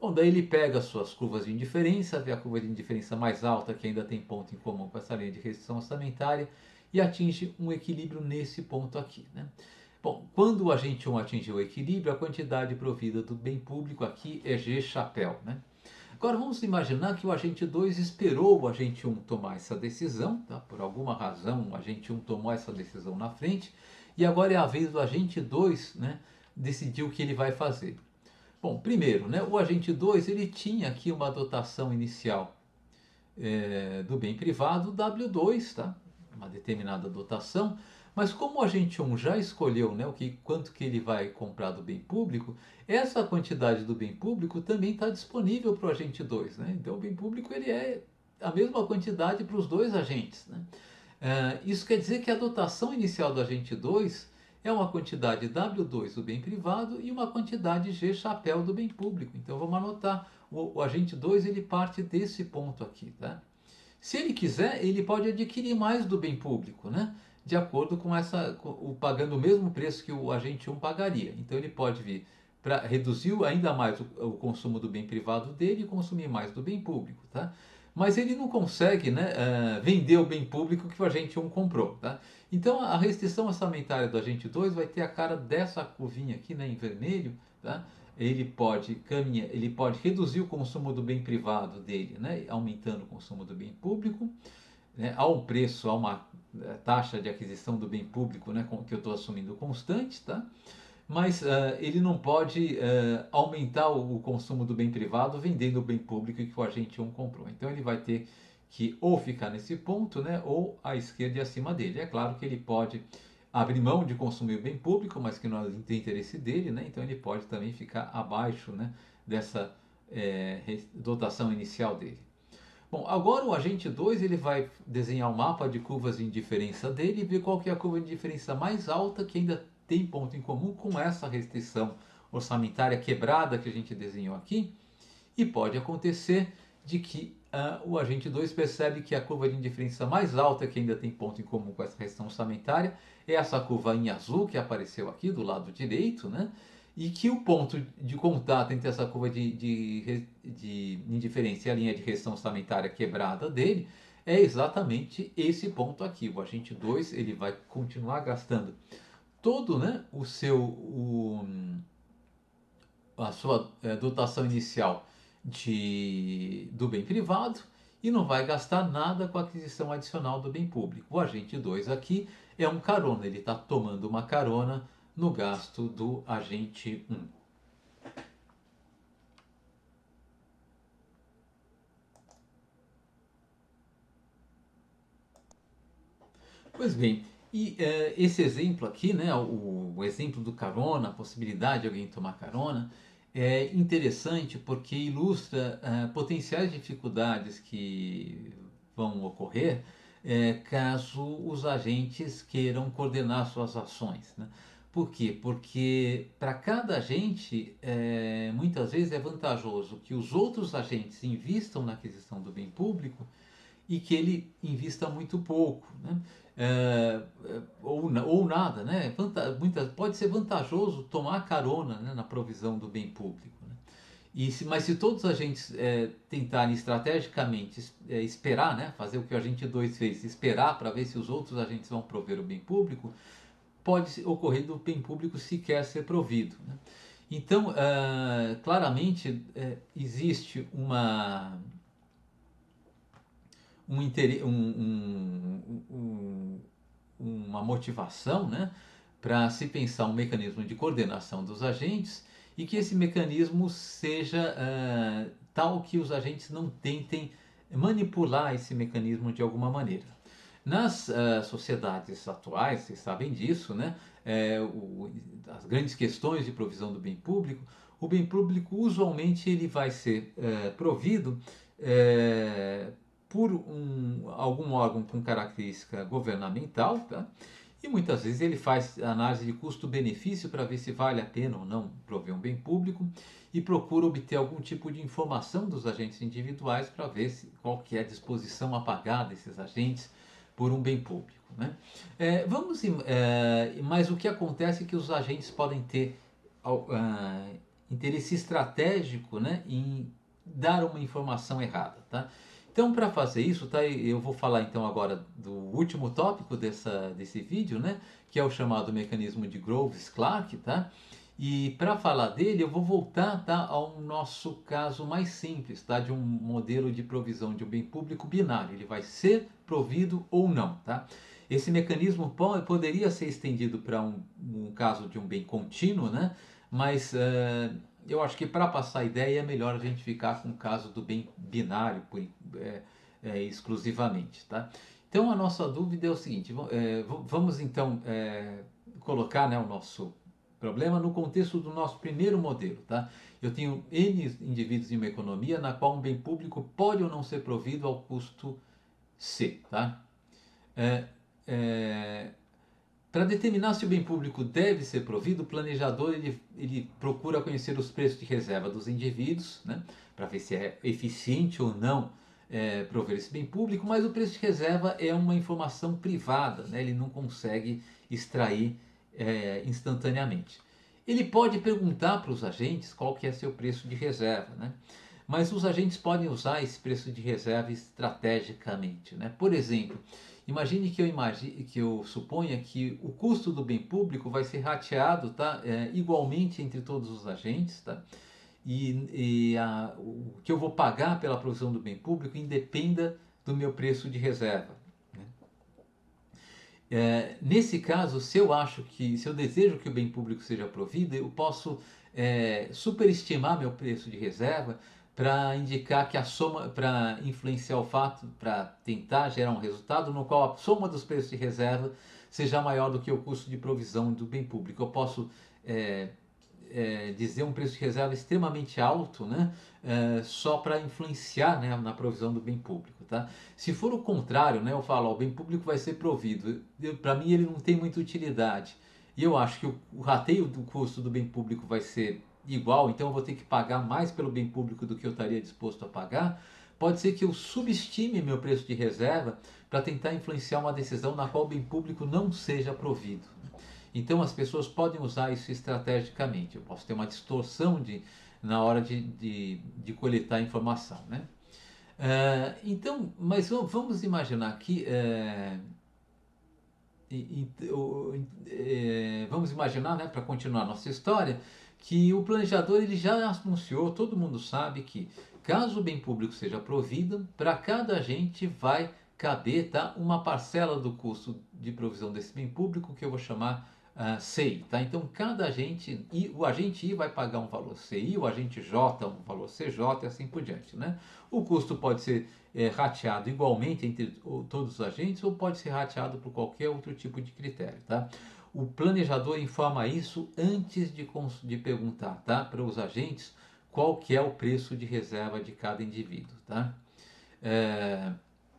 Bom, daí ele pega as suas curvas de indiferença, vê a curva de indiferença mais alta, que ainda tem ponto em comum com essa linha de restrição orçamentária, e atinge um equilíbrio nesse ponto aqui, né? Bom, quando o agente 1 atingiu o equilíbrio, a quantidade provida do bem público aqui é G chapéu, né? Agora vamos imaginar que o agente 2 esperou o agente 1 tomar essa decisão, tá? Por alguma razão o agente 1 tomou essa decisão na frente, e agora é a vez do agente 2, né, decidir o que ele vai fazer. Bom, primeiro, né, o agente 2 ele tinha aqui uma dotação inicial do bem privado W2, tá? Uma determinada dotação, mas como o agente 1 já escolheu, né, quanto que ele vai comprar do bem público, essa quantidade do bem público também está disponível para o agente 2, né? Então o bem público ele é a mesma quantidade para os dois agentes, né? Isso quer dizer que a dotação inicial do agente 2 é uma quantidade W2 do bem privado e uma quantidade G chapéu do bem público. Então vamos anotar, o agente 2 ele parte desse ponto aqui, tá? Se ele quiser, ele pode adquirir mais do bem público, né? De acordo com pagando o mesmo preço que o agente 1 pagaria. Então ele pode vir para reduzir ainda mais o consumo do bem privado dele e consumir mais do bem público, tá? Mas ele não consegue, né, vender o bem público que o agente 1 comprou, tá? Então a restrição orçamentária do agente 2 vai ter a cara dessa curvinha aqui, né, em vermelho, tá? Ele pode reduzir o consumo do bem privado dele, né, aumentando o consumo do bem público, né, a um preço, a uma taxa de aquisição do bem público, né, que eu estou assumindo constante, tá? Mas ele não pode aumentar o consumo do bem privado vendendo o bem público que o agente 1 comprou. Então ele vai ter que ou ficar nesse ponto, né, ou à esquerda e acima dele. É claro que ele pode abrir mão de consumir o bem público, mas que não tem interesse dele, né, então ele pode também ficar abaixo, né, dessa dotação inicial dele. Bom, agora o agente 2 ele vai desenhar o mapa de curvas de indiferença dele e ver qual que é a curva de indiferença mais alta que ainda tem ponto em comum com essa restrição orçamentária quebrada que a gente desenhou aqui. E pode acontecer de que o agente 2 percebe que a curva de indiferença mais alta que ainda tem ponto em comum com essa restrição orçamentária é essa curva em azul que apareceu aqui do lado direito, né? E que o ponto de contato entre essa curva de indiferença e a linha de restrição orçamentária quebrada dele é exatamente esse ponto aqui. O agente 2 ele vai continuar gastando todo, né, a sua dotação inicial do bem privado e não vai gastar nada com a aquisição adicional do bem público. O agente 2 aqui é um carona, ele está tomando uma carona no gasto do agente 1. Pois bem, e esse exemplo aqui, né, o exemplo do carona, a possibilidade de alguém tomar carona, é interessante porque ilustra potenciais dificuldades que vão ocorrer caso os agentes queiram coordenar suas ações, né? Por quê? Porque para cada agente, muitas vezes é vantajoso que os outros agentes invistam na aquisição do bem público e que ele invista muito pouco, né? Ou nada, né? Pode ser vantajoso tomar carona, né, na provisão do bem público, né? Mas se todos os agentes tentarem estrategicamente esperar, né, fazer o que o agente 2 fez, esperar para ver se os outros agentes vão prover o bem público, pode ocorrer do bem público sequer ser provido, né? Então, claramente, existe uma motivação, né, para se pensar um mecanismo de coordenação dos agentes e que esse mecanismo seja tal que os agentes não tentem manipular esse mecanismo de alguma maneira. Nas sociedades atuais, vocês sabem disso, né, as grandes questões de provisão do bem público, o bem público usualmente ele vai ser provido por algum órgão com característica governamental, tá? E muitas vezes ele faz análise de custo-benefício para ver se vale a pena ou não prover um bem público e procura obter algum tipo de informação dos agentes individuais para ver qual que é a disposição a pagar desses agentes por um bem público. Né? Mas o que acontece é que os agentes podem ter interesse estratégico, né, em dar uma informação errada. Tá? Então, para fazer isso, tá, eu vou falar então agora do último tópico desse vídeo, né, que é o chamado mecanismo de Groves-Clark, tá? E para falar dele, eu vou voltar, tá, ao nosso caso mais simples, tá, de um modelo de provisão de um bem público binário. Ele vai ser provido ou não, tá? Esse mecanismo poderia ser estendido para um caso de um bem contínuo, né? Mas eu acho que para passar a ideia é melhor a gente ficar com o caso do bem binário exclusivamente, tá? Então a nossa dúvida é o seguinte: vamos então colocar, né, o nosso problema no contexto do nosso primeiro modelo, tá? Eu tenho N indivíduos em uma economia na qual um bem público pode ou não ser provido ao custo C, tá? É, é, Para determinar se o bem público deve ser provido, o planejador ele procura conhecer os preços de reserva dos indivíduos, né, para ver se é eficiente ou não prover esse bem público, mas o preço de reserva é uma informação privada, né, ele não consegue extrair instantaneamente. Ele pode perguntar para os agentes qual que é seu preço de reserva, né, mas os agentes podem usar esse preço de reserva estrategicamente. Né? Por exemplo, imagine que eu suponha que o custo do bem público vai ser rateado, tá, igualmente entre todos os agentes, tá? O que eu vou pagar pela provisão do bem público independa do meu preço de reserva. Né? Nesse caso, se eu desejo que o bem público seja provido, eu posso superestimar meu preço de reserva para indicar que a soma, para influenciar o fato, para tentar gerar um resultado no qual a soma dos preços de reserva seja maior do que o custo de provisão do bem público. Eu posso é, dizer um preço de reserva extremamente alto, né, só para influenciar, né, na provisão do bem público. Tá? Se for o contrário, né, eu falo, ó, o bem público vai ser provido, para mim ele não tem muita utilidade. E eu acho que o rateio do custo do bem público vai ser igual, então eu vou ter que pagar mais pelo bem público do que eu estaria disposto a pagar. Pode ser que eu subestime meu preço de reserva para tentar influenciar uma decisão na qual o bem público não seja provido. Então as pessoas podem usar isso estrategicamente. Eu posso ter uma distorção na hora de coletar informação. Né? Então, mas vamos imaginar que. Vamos imaginar, né, para continuar nossa história, que o planejador ele já anunciou, todo mundo sabe que caso o bem público seja provido, para cada agente vai caber, tá, uma parcela do custo de provisão desse bem público que eu vou chamar CI. Tá? Então cada agente, o agente I vai pagar um valor CI, o agente J um valor CJ e assim por diante. Né? O custo pode ser rateado igualmente entre todos os agentes ou pode ser rateado por qualquer outro tipo de critério. Tá? O planejador informa isso antes de perguntar, tá, para os agentes qual que é o preço de reserva de cada indivíduo. Tá?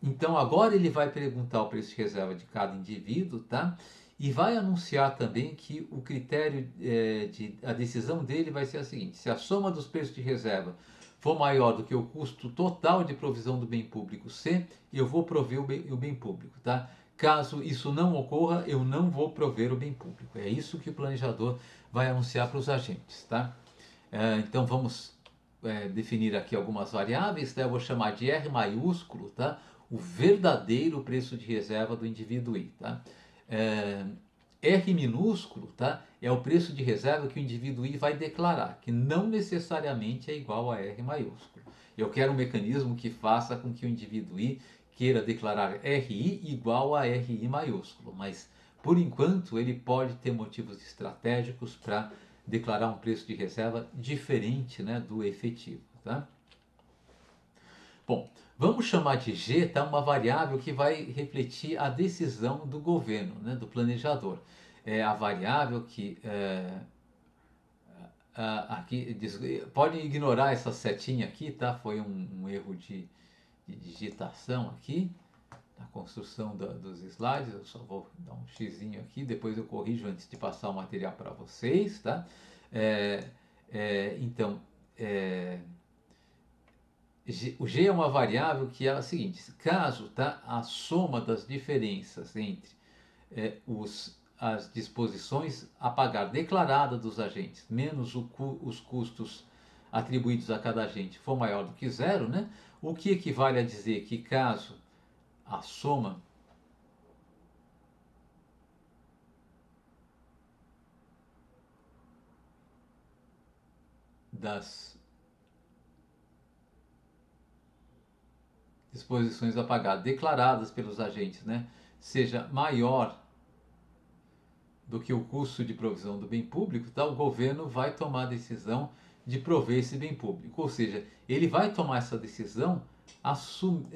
Então agora ele vai perguntar o preço de reserva de cada indivíduo, tá? E vai anunciar também que o critério a decisão dele vai ser a seguinte: se a soma dos preços de reserva for maior do que o custo total de provisão do bem público C, eu vou prover o bem público, tá? Caso isso não ocorra, eu não vou prover o bem público. É isso que o planejador vai anunciar para os agentes, tá? Então vamos definir aqui algumas variáveis, né? Eu vou chamar de R maiúsculo, tá? O verdadeiro preço de reserva do indivíduo I, tá? É, R minúsculo, tá? É o preço de reserva que o indivíduo I vai declarar, que não necessariamente é igual a R maiúsculo. Eu quero um mecanismo que faça com que o indivíduo I queira declarar RI igual a RI maiúsculo, mas por enquanto ele pode ter motivos estratégicos para declarar um preço de reserva diferente, né, do efetivo. Tá? Bom, vamos chamar de G, tá, uma variável que vai refletir a decisão do governo, né, do planejador. É a variável que aqui pode ignorar essa setinha aqui, tá? Foi um erro de digitação aqui. na construção dos slides. Eu só vou dar um xizinho aqui, depois eu corrijo antes de passar o material para vocês, tá? É, então, é, o G é uma variável que é a seguinte: caso, tá, a soma das diferenças entre as disposições a pagar declarada dos agentes menos os custos atribuídos a cada agente for maior do que zero, né? O que equivale a dizer que caso a soma das disposições a pagar declaradas pelos agentes, né, seja maior do que o custo de provisão do bem público, tá, o governo vai tomar a decisão de prover esse bem público. Ou seja, ele vai tomar essa decisão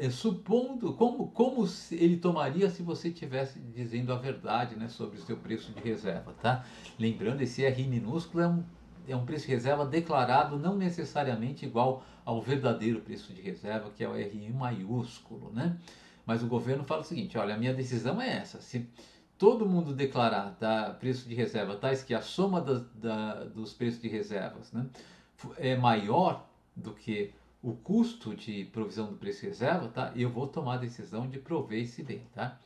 supondo como ele tomaria se você estivesse dizendo a verdade, né, sobre o seu preço de reserva. Tá? Lembrando, esse RI minúsculo é um preço de reserva declarado, não necessariamente igual ao verdadeiro preço de reserva, que é o RI maiúsculo. Né? Mas o governo fala o seguinte: olha, a minha decisão é essa. Se todo mundo declarar, tá, preço de reserva tais que a soma dos preços de reservas, né, é maior do que o custo de provisão do preço de reserva, tá, eu vou tomar a decisão de prover esse bem. Tá?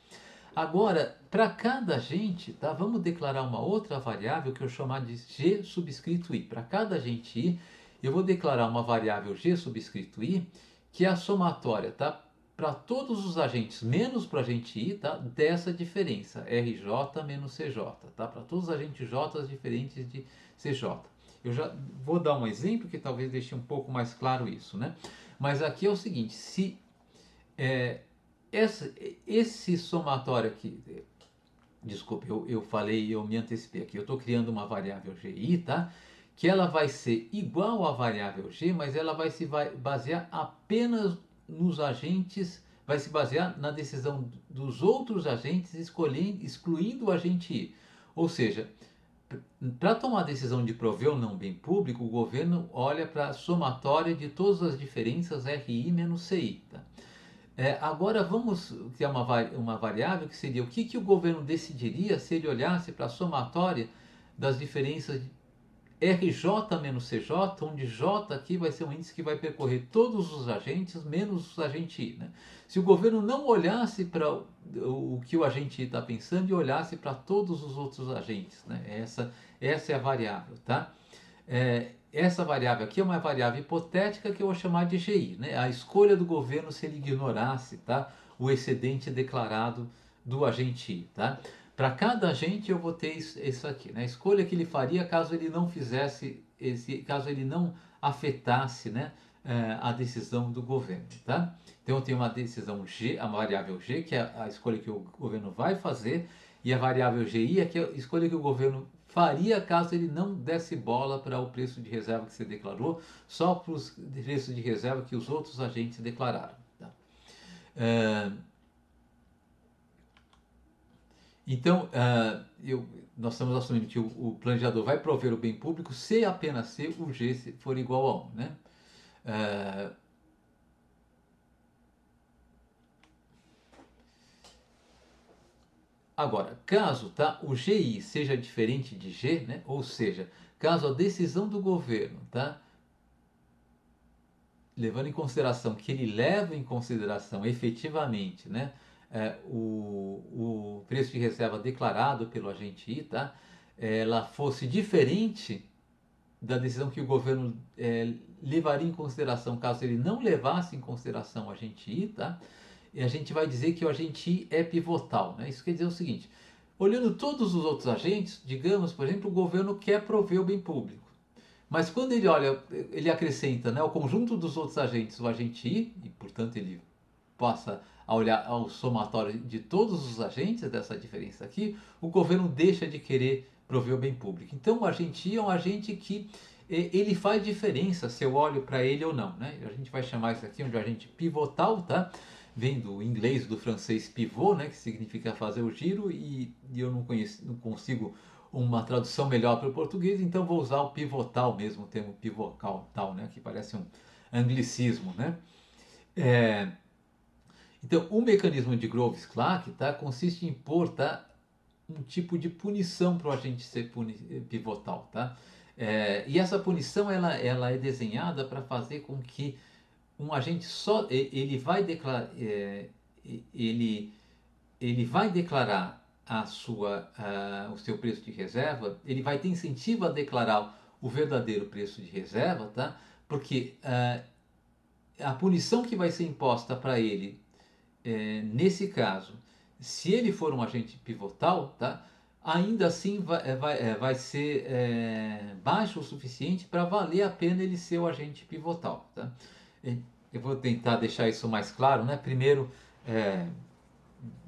Agora, para cada agente, tá, vamos declarar uma outra variável que eu chamar de G subscrito I. Para cada agente I, eu vou declarar uma variável G subscrito I, que é a somatória, tá, para todos os agentes, menos para o agente I, tá, dessa diferença, RJ menos CJ, tá, para todos os agentes J diferentes de CJ. Eu já vou dar um exemplo que talvez deixe um pouco mais claro isso, né? Mas aqui é o seguinte: se esse somatório aqui, desculpe, eu falei, eu me antecipei aqui, eu estou criando uma variável GI, tá? Que ela vai ser igual à variável G, mas ela vai se basear apenas nos agentes, vai se basear na decisão dos outros agentes, excluindo o agente I. Ou seja, para tomar a decisão de prover ou não bem público, o governo olha para a somatória de todas as diferenças RI menos CI. Tá? Agora vamos ter uma variável que seria o que o governo decidiria se ele olhasse para a somatória das diferenças RJ menos CJ, onde J aqui vai ser um índice que vai percorrer todos os agentes menos o agente I. Né? Se o governo não olhasse para o que o agente I está pensando e olhasse para todos os outros agentes, né? Essa é a variável. Tá? Essa variável aqui é uma variável hipotética que eu vou chamar de GI. Né? A escolha do governo se ele ignorasse, tá, o excedente declarado do agente I. Tá? Para cada agente eu vou ter isso aqui, né? A escolha que ele faria caso ele não fizesse caso ele não afetasse, né, a decisão do governo, tá? Então eu tenho uma decisão G, a variável G, que é a escolha que o governo vai fazer, e a variável GI é que é a escolha que o governo faria caso ele não desse bola para o preço de reserva que você declarou, só para os preços de reserva que os outros agentes declararam. Tá? Então, nós estamos assumindo que o planejador vai prover o bem público se apenas se o G for igual a 1. Né? Agora, caso, tá, o GI seja diferente de G, né? Ou seja, caso a decisão do governo, tá, levando em consideração que ele leva em consideração efetivamente, né, o preço de reserva declarado pelo agente I, tá, ela fosse diferente da decisão que o governo levaria em consideração caso ele não levasse em consideração o agente I, tá, e a gente vai dizer que o agente I é pivotal. Né? Isso quer dizer o seguinte: olhando todos os outros agentes, digamos, por exemplo, o governo quer prover o bem público. Mas quando ele olha, ele acrescenta, né, o conjunto dos outros agentes, o agente I, e portanto ele passa a olhar ao somatório de todos os agentes dessa diferença aqui, o governo deixa de querer prover o bem público. Então o agente I é um agente que ele faz diferença se eu olho para ele ou não. Né? A gente vai chamar isso aqui de um agente pivotal, tá? Vem do inglês, do francês pivot, né, que significa fazer o giro, e eu não consigo uma tradução melhor para o português, então vou usar o pivotal mesmo, o termo pivotal, né, que parece um anglicismo. Né? Então, o mecanismo de Groves-Clark, tá, consiste em impor, tá, um tipo de punição para o agente ser pivotal, tá? E essa punição ela é desenhada para fazer com que um agente só ele vai declarar ele ele vai declarar o seu preço de reserva, ele vai ter incentivo a declarar o verdadeiro preço de reserva, tá? Porque a punição que vai ser imposta para ele, nesse caso, se ele for um agente pivotal, tá? Ainda assim vai ser baixo o suficiente para valer a pena ele ser o agente pivotal. Tá? Eu vou tentar deixar isso mais claro, né? Primeiro, é,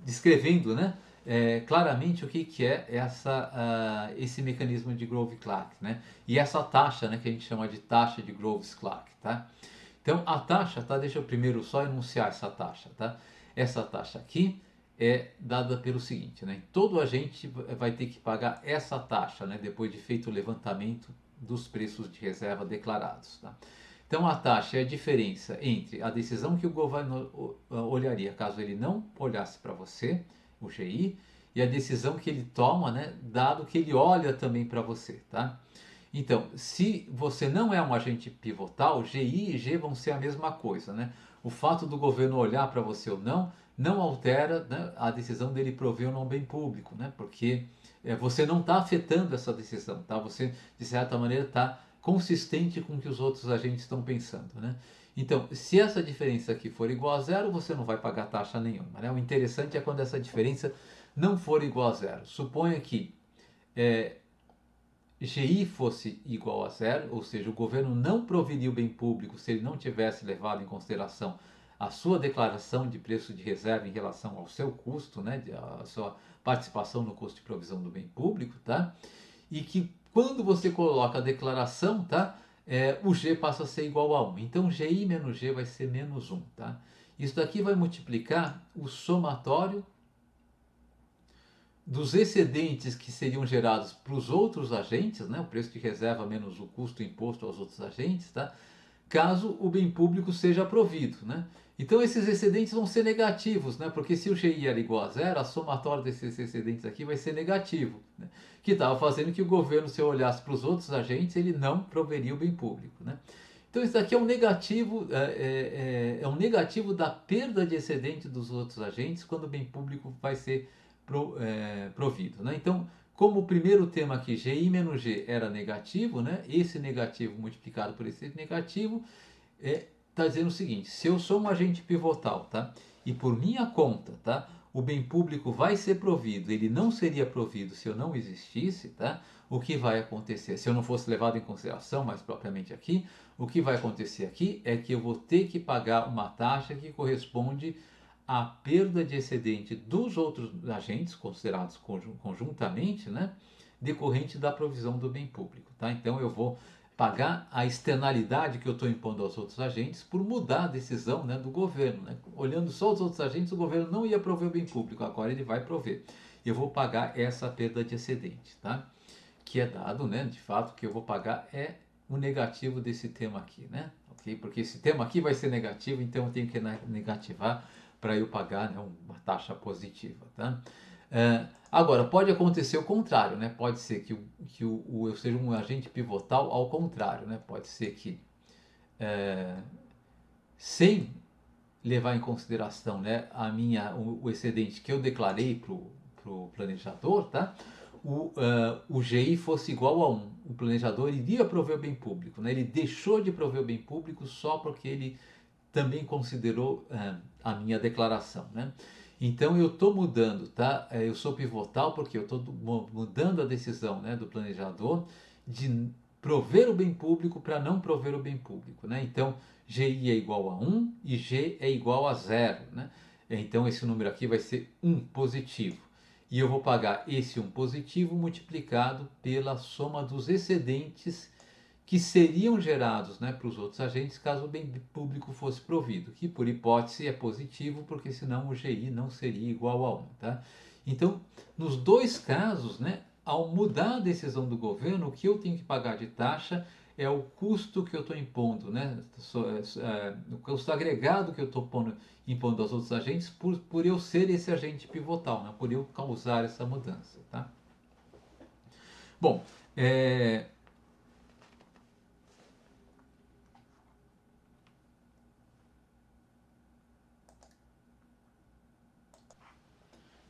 descrevendo, né, claramente o que é esse mecanismo de Grove-Clark, né, e essa taxa, né, que a gente chama de taxa de Groves-Clark, tá? Então a taxa, tá? Deixa eu primeiro só enunciar essa taxa, tá? Essa taxa aqui é dada pelo seguinte, né? Todo agente vai ter que pagar essa taxa, né, depois de feito o levantamento dos preços de reserva declarados, tá? Então a taxa é a diferença entre a decisão que o governo olharia caso ele não olhasse para você, o GI, e a decisão que ele toma, né, dado que ele olha também para você, tá? Então, se você não é um agente pivotal, GI e G vão ser a mesma coisa, né? O fato do governo olhar para você ou não altera, né, a decisão dele prover ou não bem público, né? Porque você não está afetando essa decisão, tá? Você, de certa maneira, está consistente com o que os outros agentes estão pensando, né? Então, se essa diferença aqui for igual a zero, você não vai pagar taxa nenhuma, né? O interessante é quando essa diferença não for igual a zero. Suponha que é, GI fosse igual a zero, ou seja, o governo não proveria o bem público se ele não tivesse levado em consideração a sua declaração de preço de reserva em relação ao seu custo, né, a sua participação no custo de provisão do bem público, tá? E que quando você coloca a declaração, tá, o G passa a ser igual a 1. Então, GI menos G vai ser menos 1, tá? Isso daqui vai multiplicar o somatório dos excedentes que seriam gerados para os outros agentes, né, o preço de reserva menos o custo imposto aos outros agentes, tá, caso o bem público seja provido. Né? Então esses excedentes vão ser negativos, né, porque se o GI era igual a zero, a somatória desses excedentes aqui vai ser negativo, né, que estava fazendo que o governo, se eu olhasse para os outros agentes, ele não proveria o bem público. Né? Então isso aqui é um negativo, é um negativo da perda de excedente dos outros agentes quando o bem público vai ser provido. Né? Então, como o primeiro tema aqui, GI menos G, era negativo, né? Esse negativo multiplicado por esse negativo está dizendo o seguinte: se eu sou um agente pivotal, tá? E por minha conta, tá? O bem público vai ser provido, ele não seria provido se eu não existisse, tá? O que vai acontecer? Se eu não fosse levado em consideração, mais propriamente aqui, o que vai acontecer aqui é que eu vou ter que pagar uma taxa que corresponde a perda de excedente dos outros agentes, considerados conjuntamente, né, decorrente da provisão do bem público. Tá? Então eu vou pagar a externalidade que eu estou impondo aos outros agentes por mudar a decisão, né, do governo. Né? Olhando só os outros agentes, o governo não ia prover o bem público, agora ele vai prover. Eu vou pagar essa perda de excedente, tá? Que é dado, né, de fato, que eu vou pagar é o negativo desse tema aqui, né? Okay? Porque esse tema aqui vai ser negativo, então eu tenho que negativar para eu pagar, né, uma taxa positiva. Tá? Agora, pode acontecer o contrário, né? Pode ser que eu seja um agente pivotal ao contrário. Né? Pode ser que, sem levar em consideração, né, o excedente que eu declarei para o planejador, tá? O GI fosse igual a 1. O planejador iria prover o bem público. Né? Ele deixou de prover o bem público só porque ele também considerou a minha declaração. Né? Então eu estou mudando, tá? Eu sou pivotal porque eu estou mudando a decisão, né, do planejador de prover o bem público para não prover o bem público. Né? Então GI é igual a 1 e G é igual a 0. Né? Então esse número aqui vai ser 1 positivo. E eu vou pagar esse 1 positivo multiplicado pela soma dos excedentes que seriam gerados, né, para os outros agentes caso o bem público fosse provido, que por hipótese é positivo, porque senão o GI não seria igual a 1. Tá? Então, nos dois casos, né, ao mudar a decisão do governo, o que eu tenho que pagar de taxa é o custo que eu estou impondo, né? O custo agregado que eu estou impondo aos outros agentes por eu ser esse agente pivotal, né? Por eu causar essa mudança, tá? Bom, é,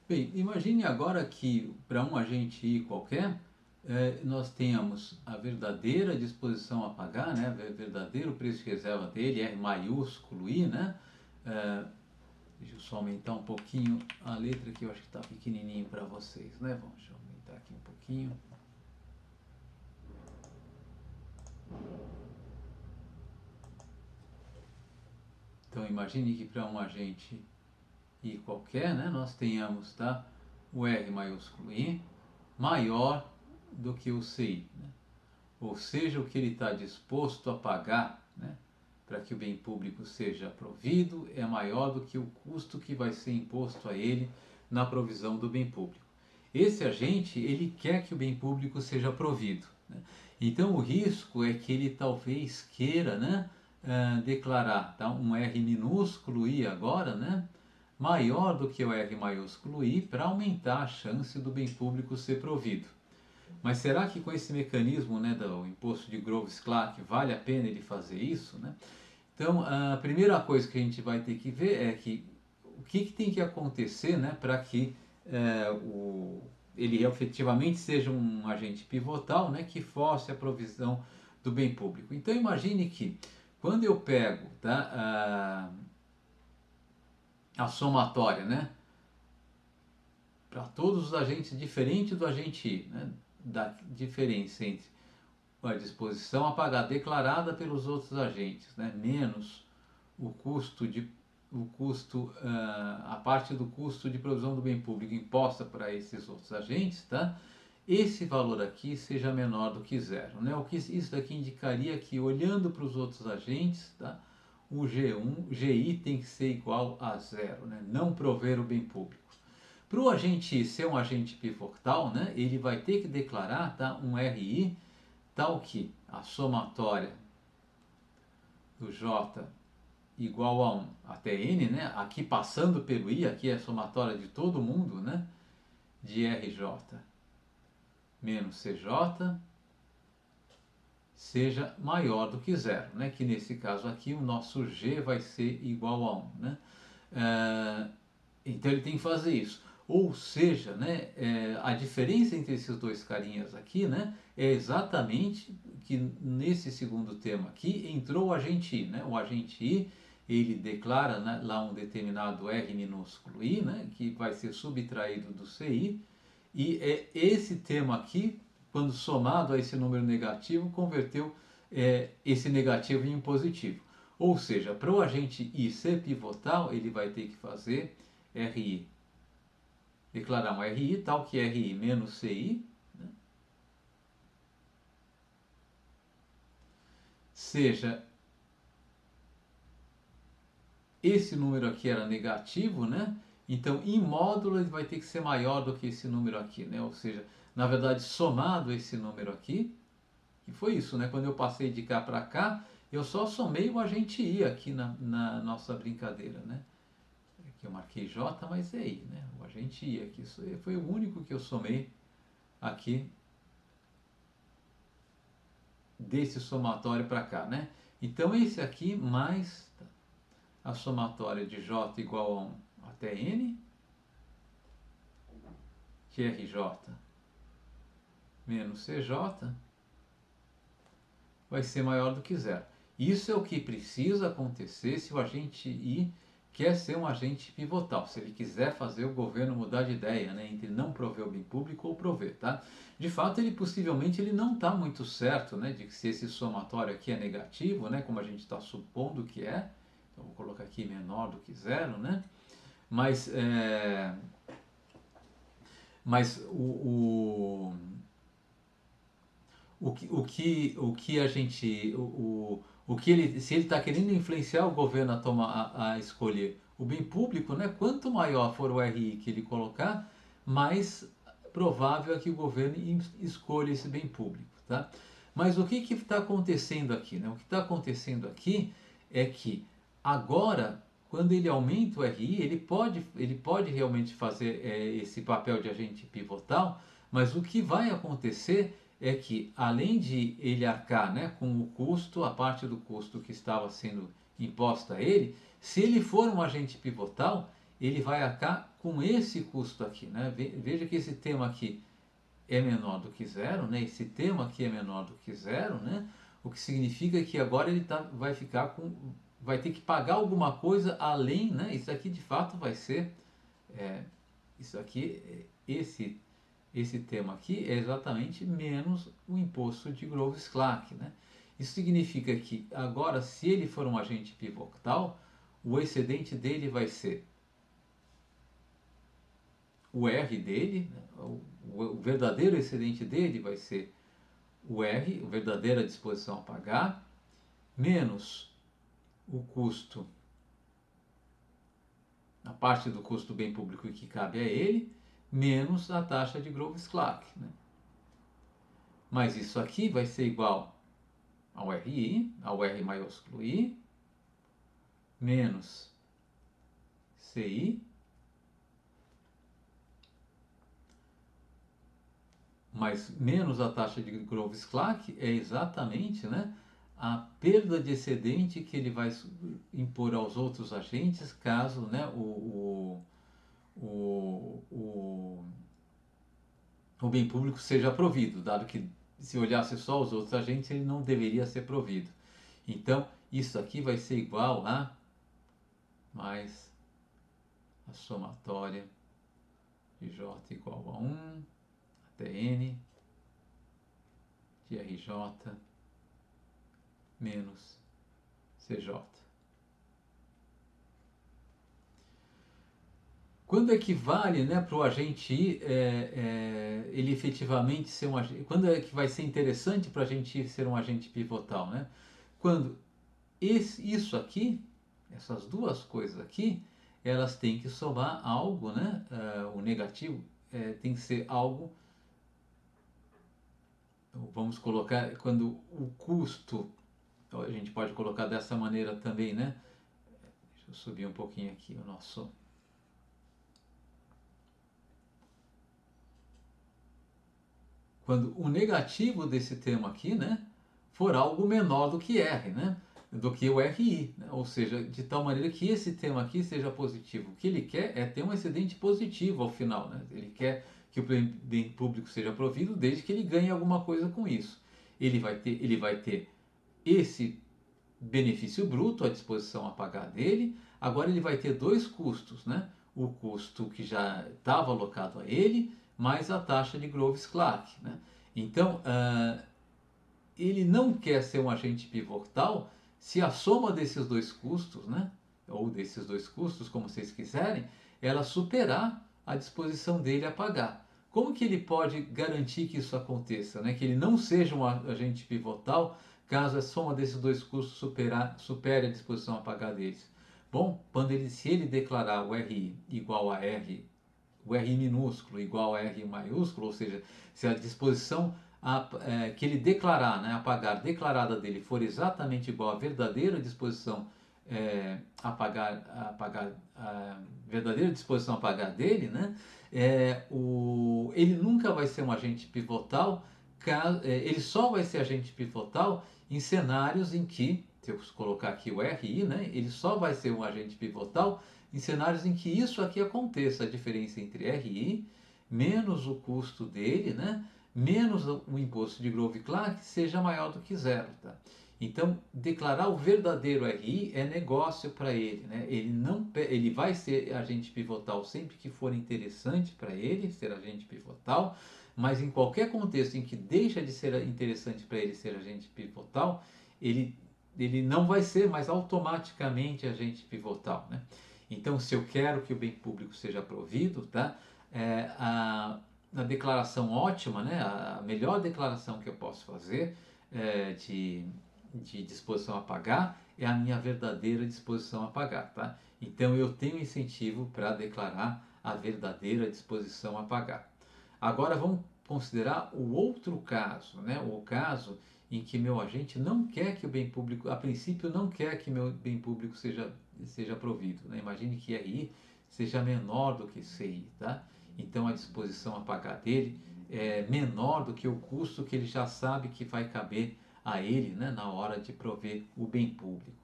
bem, imagine agora que para um agente I qualquer, nós tenhamos a verdadeira disposição a pagar, né? O verdadeiro preço de reserva dele, R maiúsculo I, né? É, deixa eu só aumentar um pouquinho a letra que eu acho que está pequenininho para vocês, né? Vamos, deixa eu aumentar aqui um pouquinho. Então imagine que para um agente I qualquer, né, nós tenhamos, tá, o R maiúsculo I maior do que o CI, né? Ou seja, o que ele está disposto a pagar, né, para que o bem público seja provido é maior do que o custo que vai ser imposto a ele na provisão do bem público. Esse agente, ele quer que o bem público seja provido, né? Então o risco é que ele talvez queira, né, declarar, tá, um R minúsculo I agora, né, maior do que o R maiúsculo I para aumentar a chance do bem público ser provido. Mas será que com esse mecanismo, né, do imposto de Groves-Clark vale a pena ele fazer isso, né? Então, a primeira coisa que a gente vai ter que ver é que o que tem que acontecer, né, para que ele efetivamente seja um agente pivotal, né, que force a provisão do bem público. Então, imagine que quando eu pego, tá, a somatória, né, para todos os agentes, diferente do agente I, né, da diferença entre a disposição a pagar declarada pelos outros agentes, né, menos o custo a parte do custo de provisão do bem público imposta para esses outros agentes, tá? Esse valor aqui seja menor do que zero, né? O que isso daqui indicaria que, olhando para os outros agentes, tá, o GI tem que ser igual a zero, né? Não prover o bem público. Para o agente ser um agente pivotal, né, ele vai ter que declarar, tá, um RI tal que a somatória do J igual a 1 até N, né, aqui passando pelo I, aqui é a somatória de todo mundo, né, de RJ menos CJ seja maior do que zero, né, que nesse caso aqui o nosso G vai ser igual a 1, né. Então ele tem que fazer isso. Ou seja, né, a diferença entre esses dois carinhas aqui, né, é exatamente que nesse segundo tema aqui entrou o agente I. Né? O agente I, ele declara, né, lá um determinado R minúsculo I, né, que vai ser subtraído do CI, e esse tema aqui, quando somado a esse número negativo, converteu esse negativo em positivo. Ou seja, para o agente I ser pivotal, ele vai ter que fazer RI, declarar um RI tal que RI menos CI, né, seja esse número aqui era negativo, né? Então, em módulo, ele vai ter que ser maior do que esse número aqui, né? Ou seja, na verdade, somado esse número aqui, e foi isso, né? Quando eu passei de cá para cá, eu só somei o agente I aqui na nossa brincadeira, né? Aqui eu marquei J, mas é I, né? O agente I aqui, isso foi o único que eu somei aqui desse somatório para cá, né? Então, esse aqui mais a somatória de J igual a 1 até N, de RJ menos CJ, vai ser maior do que zero. Isso é o que precisa acontecer se o agente I quer ser um agente pivotal, se ele quiser fazer o governo mudar de ideia, né, entre não prover o bem público ou prover, tá? De fato, ele possivelmente ele não está muito certo, né, de que se esse somatório aqui é negativo, né, como a gente está supondo que é, então vou colocar aqui menor do que zero, né? Mas o que a gente o que ele se ele está querendo influenciar o governo a tomar a escolher o bem público, né? Quanto maior for o RI que ele colocar, mais provável é que o governo escolha esse bem público, tá? Mas o que está acontecendo aqui, né? O que está acontecendo aqui é que agora, quando ele aumenta o RI, ele pode realmente fazer esse papel de agente pivotal, mas o que vai acontecer é que, além de ele arcar, né, com o custo, a parte do custo que estava sendo imposta a ele, se ele for um agente pivotal, ele vai arcar com esse custo aqui, né? Veja que esse tema aqui é menor do que zero, né? Esse tema aqui é menor do que zero, né? O que significa que agora ele vai ficar vai ter que pagar alguma coisa além, né? Isso aqui de fato vai ser, isso aqui, esse tema aqui é exatamente menos o imposto de Groves-Clark, né? Isso significa que agora, se ele for um agente pivotal, o excedente dele vai ser o R dele, né? O verdadeiro excedente dele vai ser o R, a verdadeira disposição a pagar, menos o custo, a parte do custo bem público que cabe a ele, menos a taxa de Groves-Clark, né? Mas isso aqui vai ser igual ao RI, ao R maiúsculo I, menos CI, mas menos a taxa de Groves-Clark é exatamente, né, a perda de excedente que ele vai impor aos outros agentes caso, né, o bem público seja provido, dado que se olhasse só os outros agentes ele não deveria ser provido. Então isso aqui vai ser igual a mais a somatória de J igual a 1 até N de RJ menos CJ. Quando equivale, né, para o agente I, ele efetivamente ser um agente, quando é que vai ser interessante para a gente I ser um agente pivotal, né? Quando isso aqui, essas duas coisas aqui, elas têm que somar algo, né? O negativo tem que ser algo, vamos colocar, quando o custo, a gente pode colocar dessa maneira também, né? Deixa eu subir um pouquinho aqui o nosso... Quando o negativo desse termo aqui, né, for algo menor do que R, né, do que o RI, né, ou seja, de tal maneira que esse termo aqui seja positivo. O que ele quer é ter um excedente positivo ao final, né? Ele quer que o bem público seja provido desde que ele ganhe alguma coisa com isso. Ele vai ter esse benefício bruto à disposição a pagar dele. Agora ele vai ter dois custos, né? O custo que já estava alocado a ele, mais a taxa de Groves-Clark, né? Então, ele não quer ser um agente pivotal se a soma desses dois custos, né? Ou desses dois custos, como vocês quiserem, ela superar a disposição dele a pagar. Como que ele pode garantir que isso aconteça, né? Que ele não seja um agente pivotal caso a soma desses dois custos supere a disposição a pagar deles? Bom, se ele declarar o RI igual a R, o R minúsculo igual a R maiúsculo, ou seja, se a disposição que ele declarar, né, a pagar declarada dele for exatamente igual à verdadeira disposição a verdadeira disposição a pagar dele, né, ele nunca vai ser um agente pivotal, ele só vai ser agente pivotal em cenários em que, se eu colocar aqui o RI, né, ele só vai ser um agente pivotal em cenários em que isso aqui aconteça, a diferença entre RI menos o custo dele, né, menos o imposto de Groves-Clark seja maior do que zero. Tá? Então, declarar o verdadeiro RI é negócio para ele. Né? Ele vai ser agente pivotal sempre que for interessante para ele ser agente pivotal, mas em qualquer contexto em que deixa de ser interessante para ele ser agente pivotal, ele não vai ser mais automaticamente agente pivotal. Né? Então, se eu quero que o bem público seja provido, tá? A declaração ótima, né? A melhor declaração que eu posso fazer de disposição a pagar é a minha verdadeira disposição a pagar. Tá? Então, eu tenho incentivo para declarar a verdadeira disposição a pagar. Agora, vamos considerar o outro caso, né? O caso em que meu agente não quer que o bem público, a princípio não quer que meu bem público seja provido, né? Imagine que RI seja menor do que CI, tá? Então a disposição a pagar dele é menor do que o custo que ele já sabe que vai caber a ele, né, na hora de prover o bem público.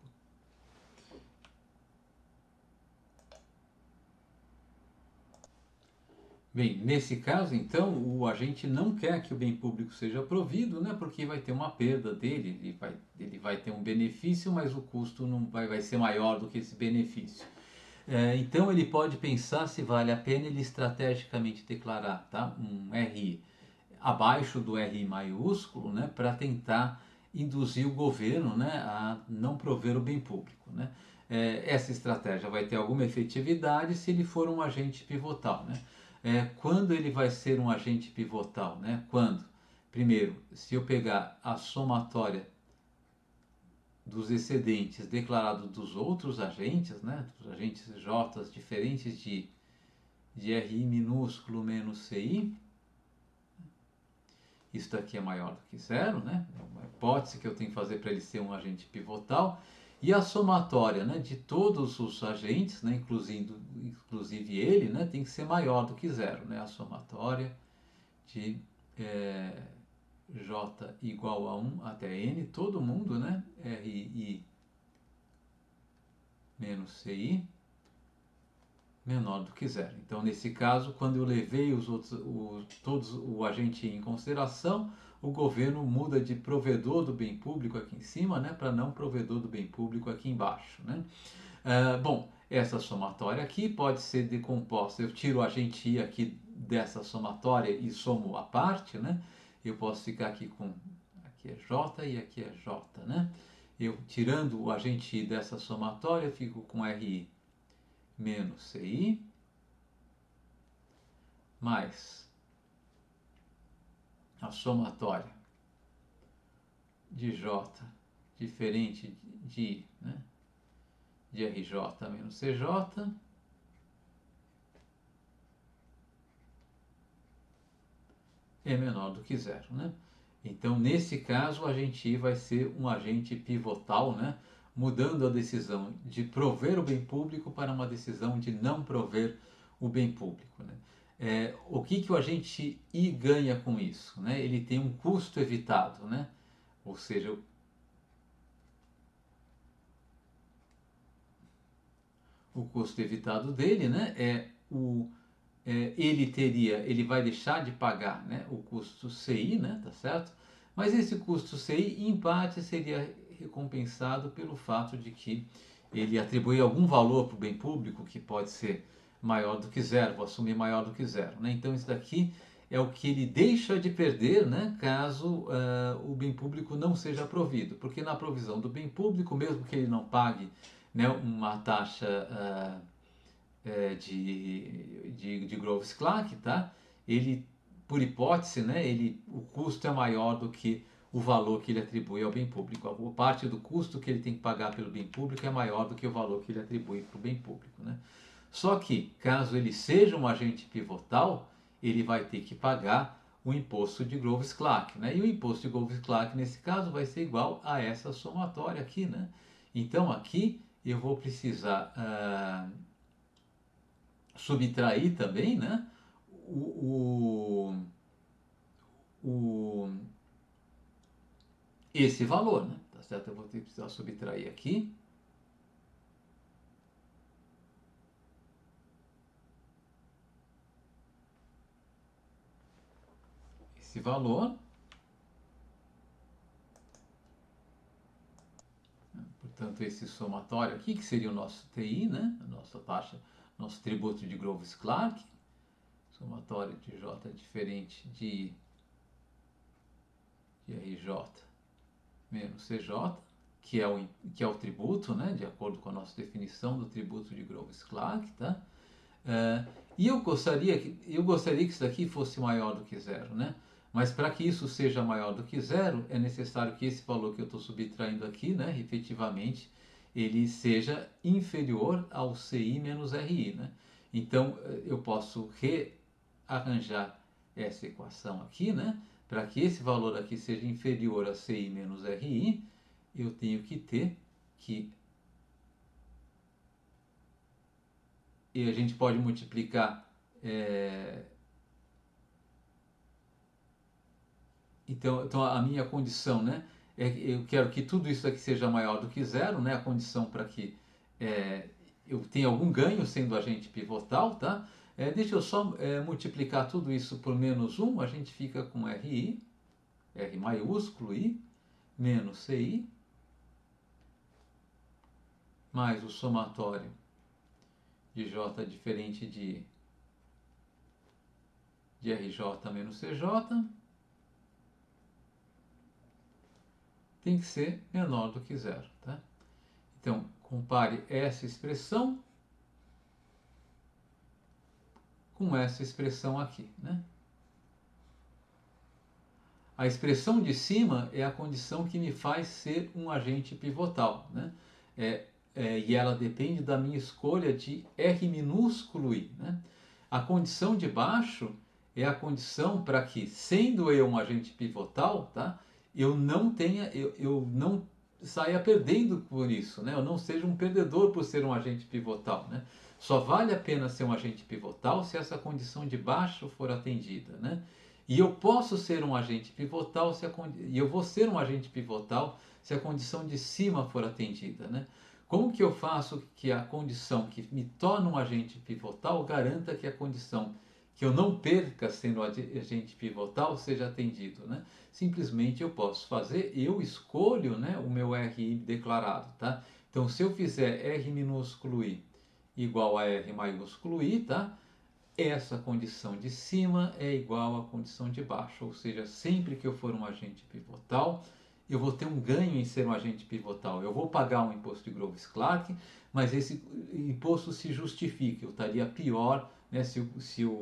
Bem, nesse caso, então, o agente não quer que o bem público seja provido, né, porque vai ter uma perda dele, ele vai ter um benefício, mas o custo não vai ser maior do que esse benefício. Então, ele pode pensar se vale a pena ele estrategicamente declarar, tá, um RI abaixo do RI maiúsculo, né, para tentar induzir o governo, né, a não prover o bem público, né. Essa estratégia vai ter alguma efetividade se ele for um agente pivotal, né. Quando ele vai ser um agente pivotal, né? Quando? Primeiro, se eu pegar a somatória dos excedentes declarados dos outros agentes, né? Dos agentes J diferentes de RI minúsculo menos CI, isso daqui é maior do que zero, né? É uma hipótese que eu tenho que fazer para ele ser um agente pivotal. E a somatória, né, de todos os agentes, né, inclusive ele, né, tem que ser maior do que zero. Né? A somatória de J igual a 1 até N, todo mundo, né, RI menos CI, menor do que zero. Então, nesse caso, quando eu levei todos o agente em consideração, o governo muda de provedor do bem público aqui em cima, né, para não provedor do bem público aqui embaixo. Né? Bom, essa somatória aqui pode ser decomposta. Eu tiro o agente I aqui dessa somatória e somo a parte, né? Eu posso ficar aqui com, aqui é J e aqui é J, né? Eu tirando o agente I dessa somatória, eu fico com RI menos CI, mais a somatória de J diferente de I, né? De RJ menos CJ, é menor do que zero, né? Então, nesse caso, o agente I vai ser um agente pivotal, né? Mudando a decisão de prover o bem público para uma decisão de não prover o bem público. Né? O que o agente I ganha com isso? Né? Ele tem um custo evitado, né? Ou seja, o custo evitado dele, né, ele vai deixar de pagar, né, o custo CI, né, tá certo? Mas esse custo CI, em parte, seria recompensado pelo fato de que ele atribui algum valor para o bem público que pode ser maior do que zero, vou assumir maior do que zero. Né? Então, isso daqui é o que ele deixa de perder, né, caso o bem público não seja provido. Porque na provisão do bem público, mesmo que ele não pague, né, uma taxa de Groves-Clark, tá? Ele, por hipótese, né, o custo é maior do que o valor que ele atribui ao bem público. A parte do custo que ele tem que pagar pelo bem público é maior do que o valor que ele atribui para o bem público. Né? Só que, caso ele seja um agente pivotal, ele vai ter que pagar o imposto de Groves-Clark. Né? E o imposto de Groves-Clark, nesse caso, vai ser igual a essa somatória aqui. Né? Então, aqui eu vou precisar subtrair também, né, o, o, esse valor, né, tá certo? Eu vou precisar subtrair aqui esse valor, portanto esse somatório aqui, que seria o nosso TI, né, a nossa taxa, nosso tributo de Groves-Clark, somatório de J é diferente de RJ menos CJ, que é o tributo, né, de acordo com a nossa definição do tributo de Groves-Clark, tá? E eu gostaria que isso daqui fosse maior do que zero, né? Mas para que isso seja maior do que zero, é necessário que esse valor que eu estou subtraindo aqui, né, efetivamente, ele seja inferior ao CI menos RI, né? Então, eu posso rearranjar essa equação aqui, né? para que esse valor aqui seja inferior a CI menos RI, eu tenho que ter que... E a gente pode multiplicar... Então a minha condição, né? Eu quero que tudo isso aqui seja maior do que zero, né? A condição para que eu tenha algum ganho sendo agente pivotal, tá? Deixa eu só multiplicar tudo isso por menos 1, a gente fica com RI, R maiúsculo I, menos CI, mais o somatório de J diferente de RJ menos CJ, tem que ser menor do que zero, tá? Então, compare essa expressão com essa expressão aqui, né? A expressão de cima é a condição que me faz ser um agente pivotal, né? E ela depende da minha escolha de R minúsculo I, né? A condição de baixo é a condição para que, sendo eu um agente pivotal, tá? Eu não saia perdendo por isso, né? Eu não seja um perdedor por ser um agente pivotal, né? Só vale a pena ser um agente pivotal se essa condição de baixo for atendida, né? E eu posso ser um agente pivotal e eu vou ser um agente pivotal se a condição de cima for atendida, né? Como que eu faço que a condição que me torna um agente pivotal garanta que a condição que eu não perca sendo agente pivotal seja atendido, né? Simplesmente eu posso fazer, eu escolho, né, o meu RI declarado, tá? Então, se eu fizer R minúsculo I igual a R maiúsculo I, tá? Essa condição de cima é igual à condição de baixo, ou seja, sempre que eu for um agente pivotal, eu vou ter um ganho em ser um agente pivotal. Eu vou pagar um imposto de Groves-Clark, mas esse imposto se justifica. Eu estaria pior, né,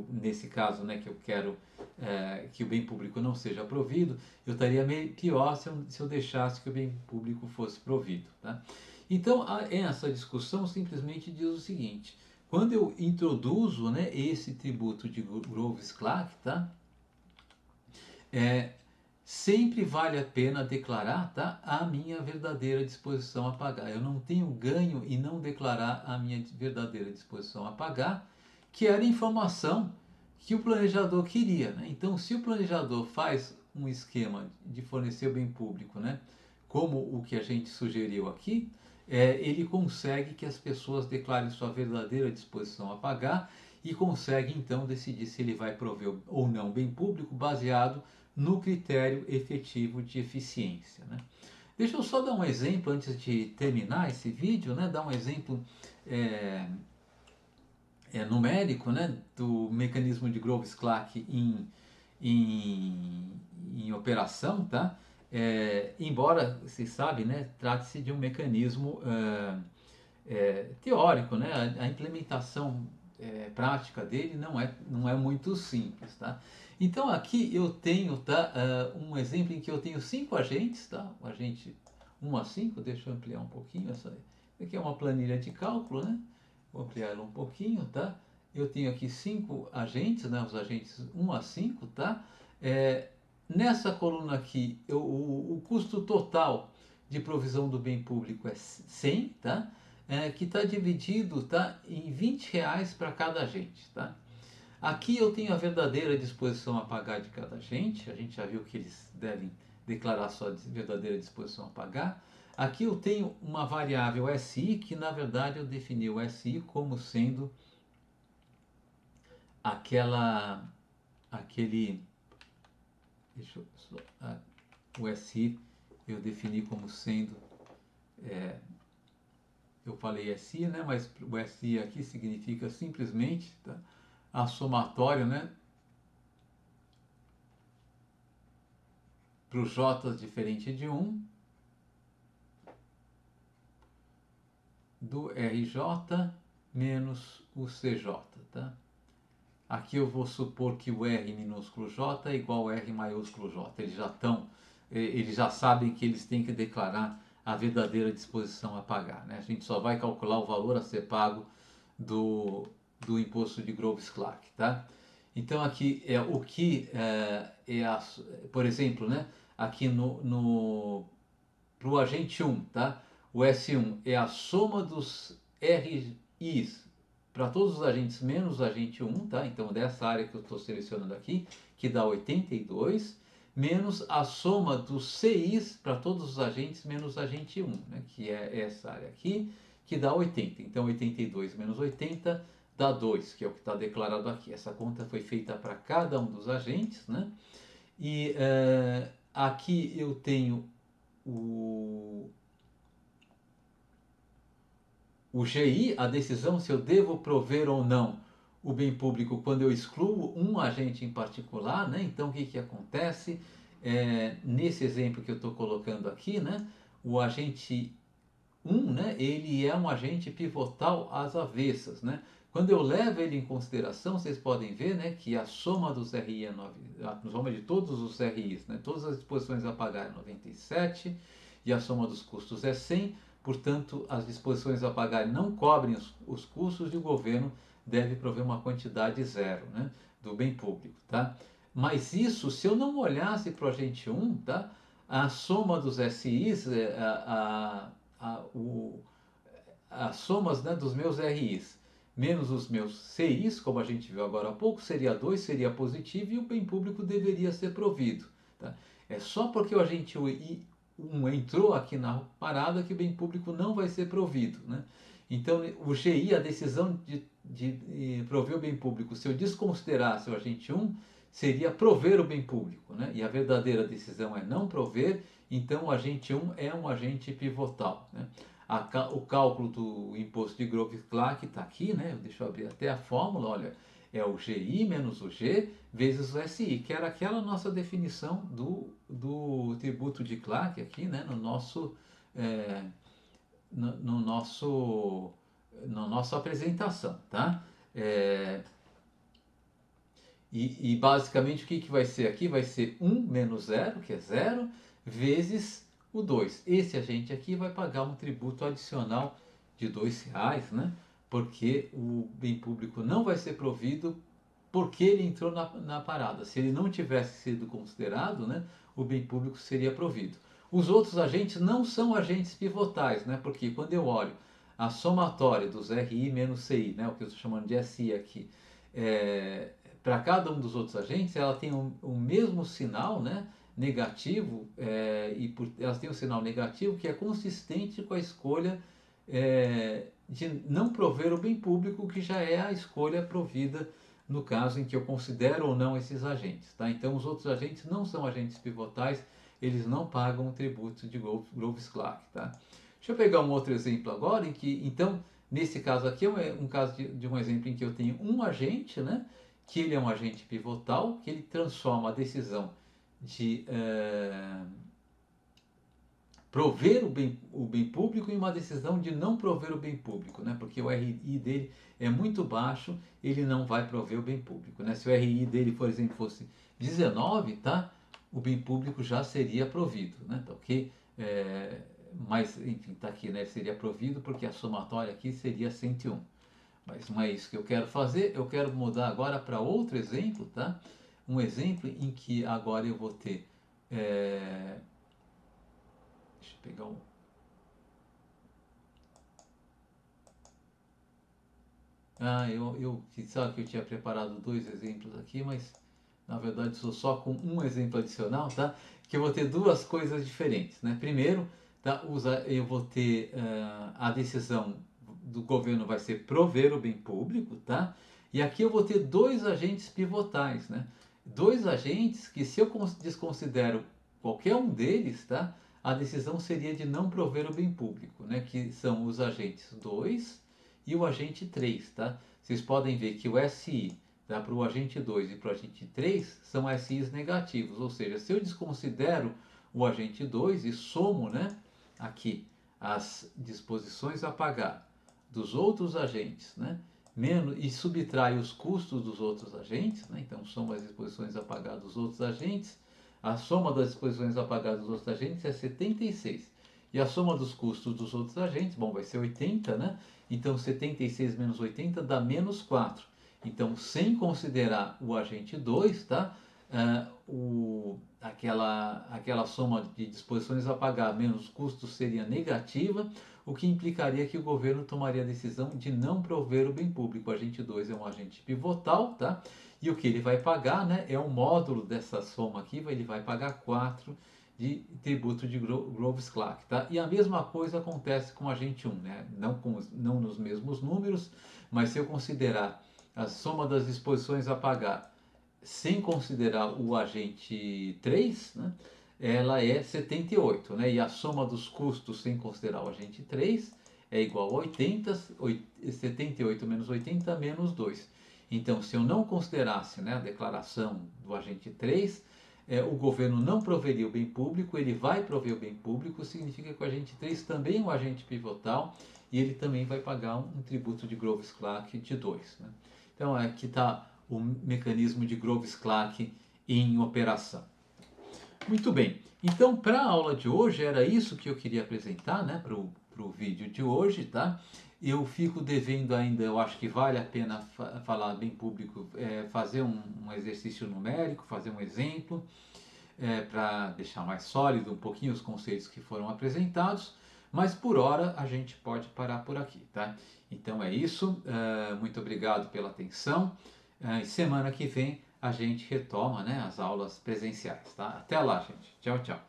nesse caso, né, que eu quero que o bem público não seja provido, eu estaria pior se eu deixasse que o bem público fosse provido, tá? Então, essa discussão simplesmente diz o seguinte: quando eu introduzo, né, esse tributo de Groves-Clark, tá? Sempre vale a pena declarar, tá, a minha verdadeira disposição a pagar. Eu não tenho ganho em não declarar a minha verdadeira disposição a pagar, que era a informação que o planejador queria, né? Então, se o planejador faz um esquema de fornecer o bem público, né, como o que a gente sugeriu aqui, ele consegue que as pessoas declarem sua verdadeira disposição a pagar e consegue então decidir se ele vai prover ou não bem público baseado no critério efetivo de eficiência, né? Deixa eu só dar um exemplo antes de terminar esse vídeo, né? Dar um exemplo numérico, né? Do mecanismo de Groves-Clark em operação, tá? Embora, vocês sabem, né? Trate-se de um mecanismo teórico, né? A implementação prática dele não é muito simples, tá? Então aqui eu tenho, tá, um exemplo em que eu tenho 5 agentes, tá? O agente 1 a 5, deixa eu ampliar um pouquinho essa aqui é uma planilha de cálculo, né? Vou ampliar ela um pouquinho, tá? Eu tenho aqui 5 agentes, né? Os agentes 1 a 5, tá? Nessa coluna aqui, o custo total de provisão do bem público é 100, tá? Que está dividido, tá, em R$ 20 para cada agente, tá? Aqui eu tenho a verdadeira disposição a pagar de cada agente. A gente já viu que eles devem declarar sua verdadeira disposição a pagar. Aqui eu tenho uma variável SI, que na verdade eu defini o SI como sendo o SI eu defini como sendo, eu falei SI, né, mas o SI aqui significa simplesmente, tá, a somatória, né, para os J diferente de 1 do RJ menos o CJ, tá? Aqui eu vou supor que o R minúsculo J é igual a R maiúsculo J. Eles já sabem que eles têm que declarar a verdadeira disposição a pagar, né? A gente só vai calcular o valor a ser pago do imposto de Groves-Clark, tá? Então aqui é o que por exemplo, né? Aqui para o agente 1, tá? O S1 é a soma dos RIs para todos os agentes menos o agente 1, tá? Então dessa área que eu estou selecionando aqui, que dá 82, menos a soma dos CIs para todos os agentes menos o agente 1, né? Que é essa área aqui, que dá 80. Então 82 menos 80 dá 2, que é o que está declarado aqui. Essa conta foi feita para cada um dos agentes, né? E aqui eu tenho o, o GI, a decisão se eu devo prover ou não o bem público quando eu excluo um agente em particular, né? Então o que, que acontece? Nesse exemplo que eu estou colocando aqui, né? O agente 1, né? Ele é um agente pivotal às avessas, né? Quando eu levo ele em consideração, vocês podem ver, né, que a soma dos RI é a soma de todos os RIs, né, todas as disposições a pagar é 97 e a soma dos custos é 100, portanto, as disposições a pagar não cobrem os custos e o governo deve prover uma quantidade zero, né, do bem público, tá? Mas isso, se eu não olhasse para o agente 1, tá? A soma dos SIs, as somas, né, dos meus RIs menos os meus CIs, como a gente viu agora há pouco, seria 2, seria positivo e o bem público deveria ser provido. Tá? É só porque o agente 1 entrou aqui na parada que o bem público não vai ser provido. Né? Então, o GI, a decisão de prover o bem público, se eu desconsiderasse o agente 1, seria prover o bem público. Né? E a verdadeira decisão é não prover, então o agente 1 é um agente pivotal. Né? O cálculo do imposto de Grove-Clark está aqui, né? Deixa eu abrir até a fórmula, olha, é o GI menos o G vezes o SI, que era aquela nossa definição do tributo de Clark aqui, né? No nosso, é, no nosso, na nossa apresentação, tá? É, e basicamente o que, que vai ser aqui? Vai ser 1 menos 0, que é 0, vezes o 2. Esse agente aqui vai pagar um tributo adicional de R$ 2, né? Porque o bem público não vai ser provido porque ele entrou na parada. Se ele não tivesse sido considerado, né, o bem público seria provido. Os outros agentes não são agentes pivotais, né? Porque quando eu olho a somatória dos RI menos CI, né, o que eu estou chamando de SI aqui, para cada um dos outros agentes, ela tem o mesmo sinal, né, negativo, elas têm um sinal negativo que é consistente com a escolha de não prover o bem público, que já é a escolha provida no caso em que eu considero ou não esses agentes. Tá? Então, os outros agentes não são agentes pivotais, eles não pagam o tributo de Groves-Clark. Tá? Deixa eu pegar um outro exemplo agora, em que, então, nesse caso aqui é um caso de um exemplo em que eu tenho um agente, né, que ele é um agente pivotal, que ele transforma a decisão de prover o bem público em uma decisão de não prover o bem público, né? Porque o RI dele é muito baixo, ele não vai prover o bem público, né? Se o RI dele, por exemplo, fosse 19, tá? O bem público já seria provido, né? Tá ok? Mas, enfim, tá aqui, né? Ele seria provido porque a somatória aqui seria 101. Mas não é isso que eu quero fazer, eu quero mudar agora para outro exemplo, tá? Um exemplo em que agora eu vou ter... deixa eu pegar um... eu sabe que eu tinha preparado dois exemplos aqui, mas na verdade sou só com um exemplo adicional, tá? Que eu vou ter duas coisas diferentes, né? Primeiro, tá? Eu vou ter a decisão do governo vai ser prover o bem público, tá? E aqui eu vou ter dois agentes pivotais, né? Dois agentes que, se eu desconsidero qualquer um deles, tá? A decisão seria de não prover o bem público, né? Que são os agentes 2 e o agente 3, tá? Vocês podem ver que o SI para o agente 2 e para o agente 3 são SIs negativos, ou seja, se eu desconsidero o agente 2 e somo, né, aqui as disposições a pagar dos outros agentes, né, menos, e subtrai os custos dos outros agentes, né, então soma as disposições a pagar dos outros agentes, a soma das disposições a pagar dos outros agentes é 76. E a soma dos custos dos outros agentes, bom, vai ser 80, né? Então 76 menos 80 dá menos 4. Então, sem considerar o agente 2, tá? Aquela soma de disposições a pagar menos custos seria negativa, o que implicaria que o governo tomaria a decisão de não prover o bem público. O agente 2 é um agente pivotal, tá? E o que ele vai pagar, né, é um módulo dessa soma aqui, ele vai pagar 4 de tributo de Groves-Clark, tá? E a mesma coisa acontece com o agente 1, né? Não nos mesmos números, mas se eu considerar a soma das disposições a pagar sem considerar o agente 3, né, ela é 78, né? E a soma dos custos sem considerar o agente 3 é igual a 80, 78 menos 80 menos 2. Então, se eu não considerasse, né, a declaração do agente 3, o governo não proveria o bem público, ele vai prover o bem público, significa que o agente 3 também é um agente pivotal e ele também vai pagar um tributo de Groves-Clark de 2. Né? Então, aqui está o mecanismo de Groves-Clark em operação. Muito bem, então para a aula de hoje era isso que eu queria apresentar, né, para o vídeo de hoje, tá? Eu fico devendo ainda, eu acho que vale a pena falar bem público, fazer um exercício numérico, fazer um exemplo, para deixar mais sólido um pouquinho os conceitos que foram apresentados, mas por hora a gente pode parar por aqui, tá? Então é isso, muito obrigado pela atenção, e semana que vem a gente retoma, né, as aulas presenciais, tá? Até lá, gente. Tchau, tchau.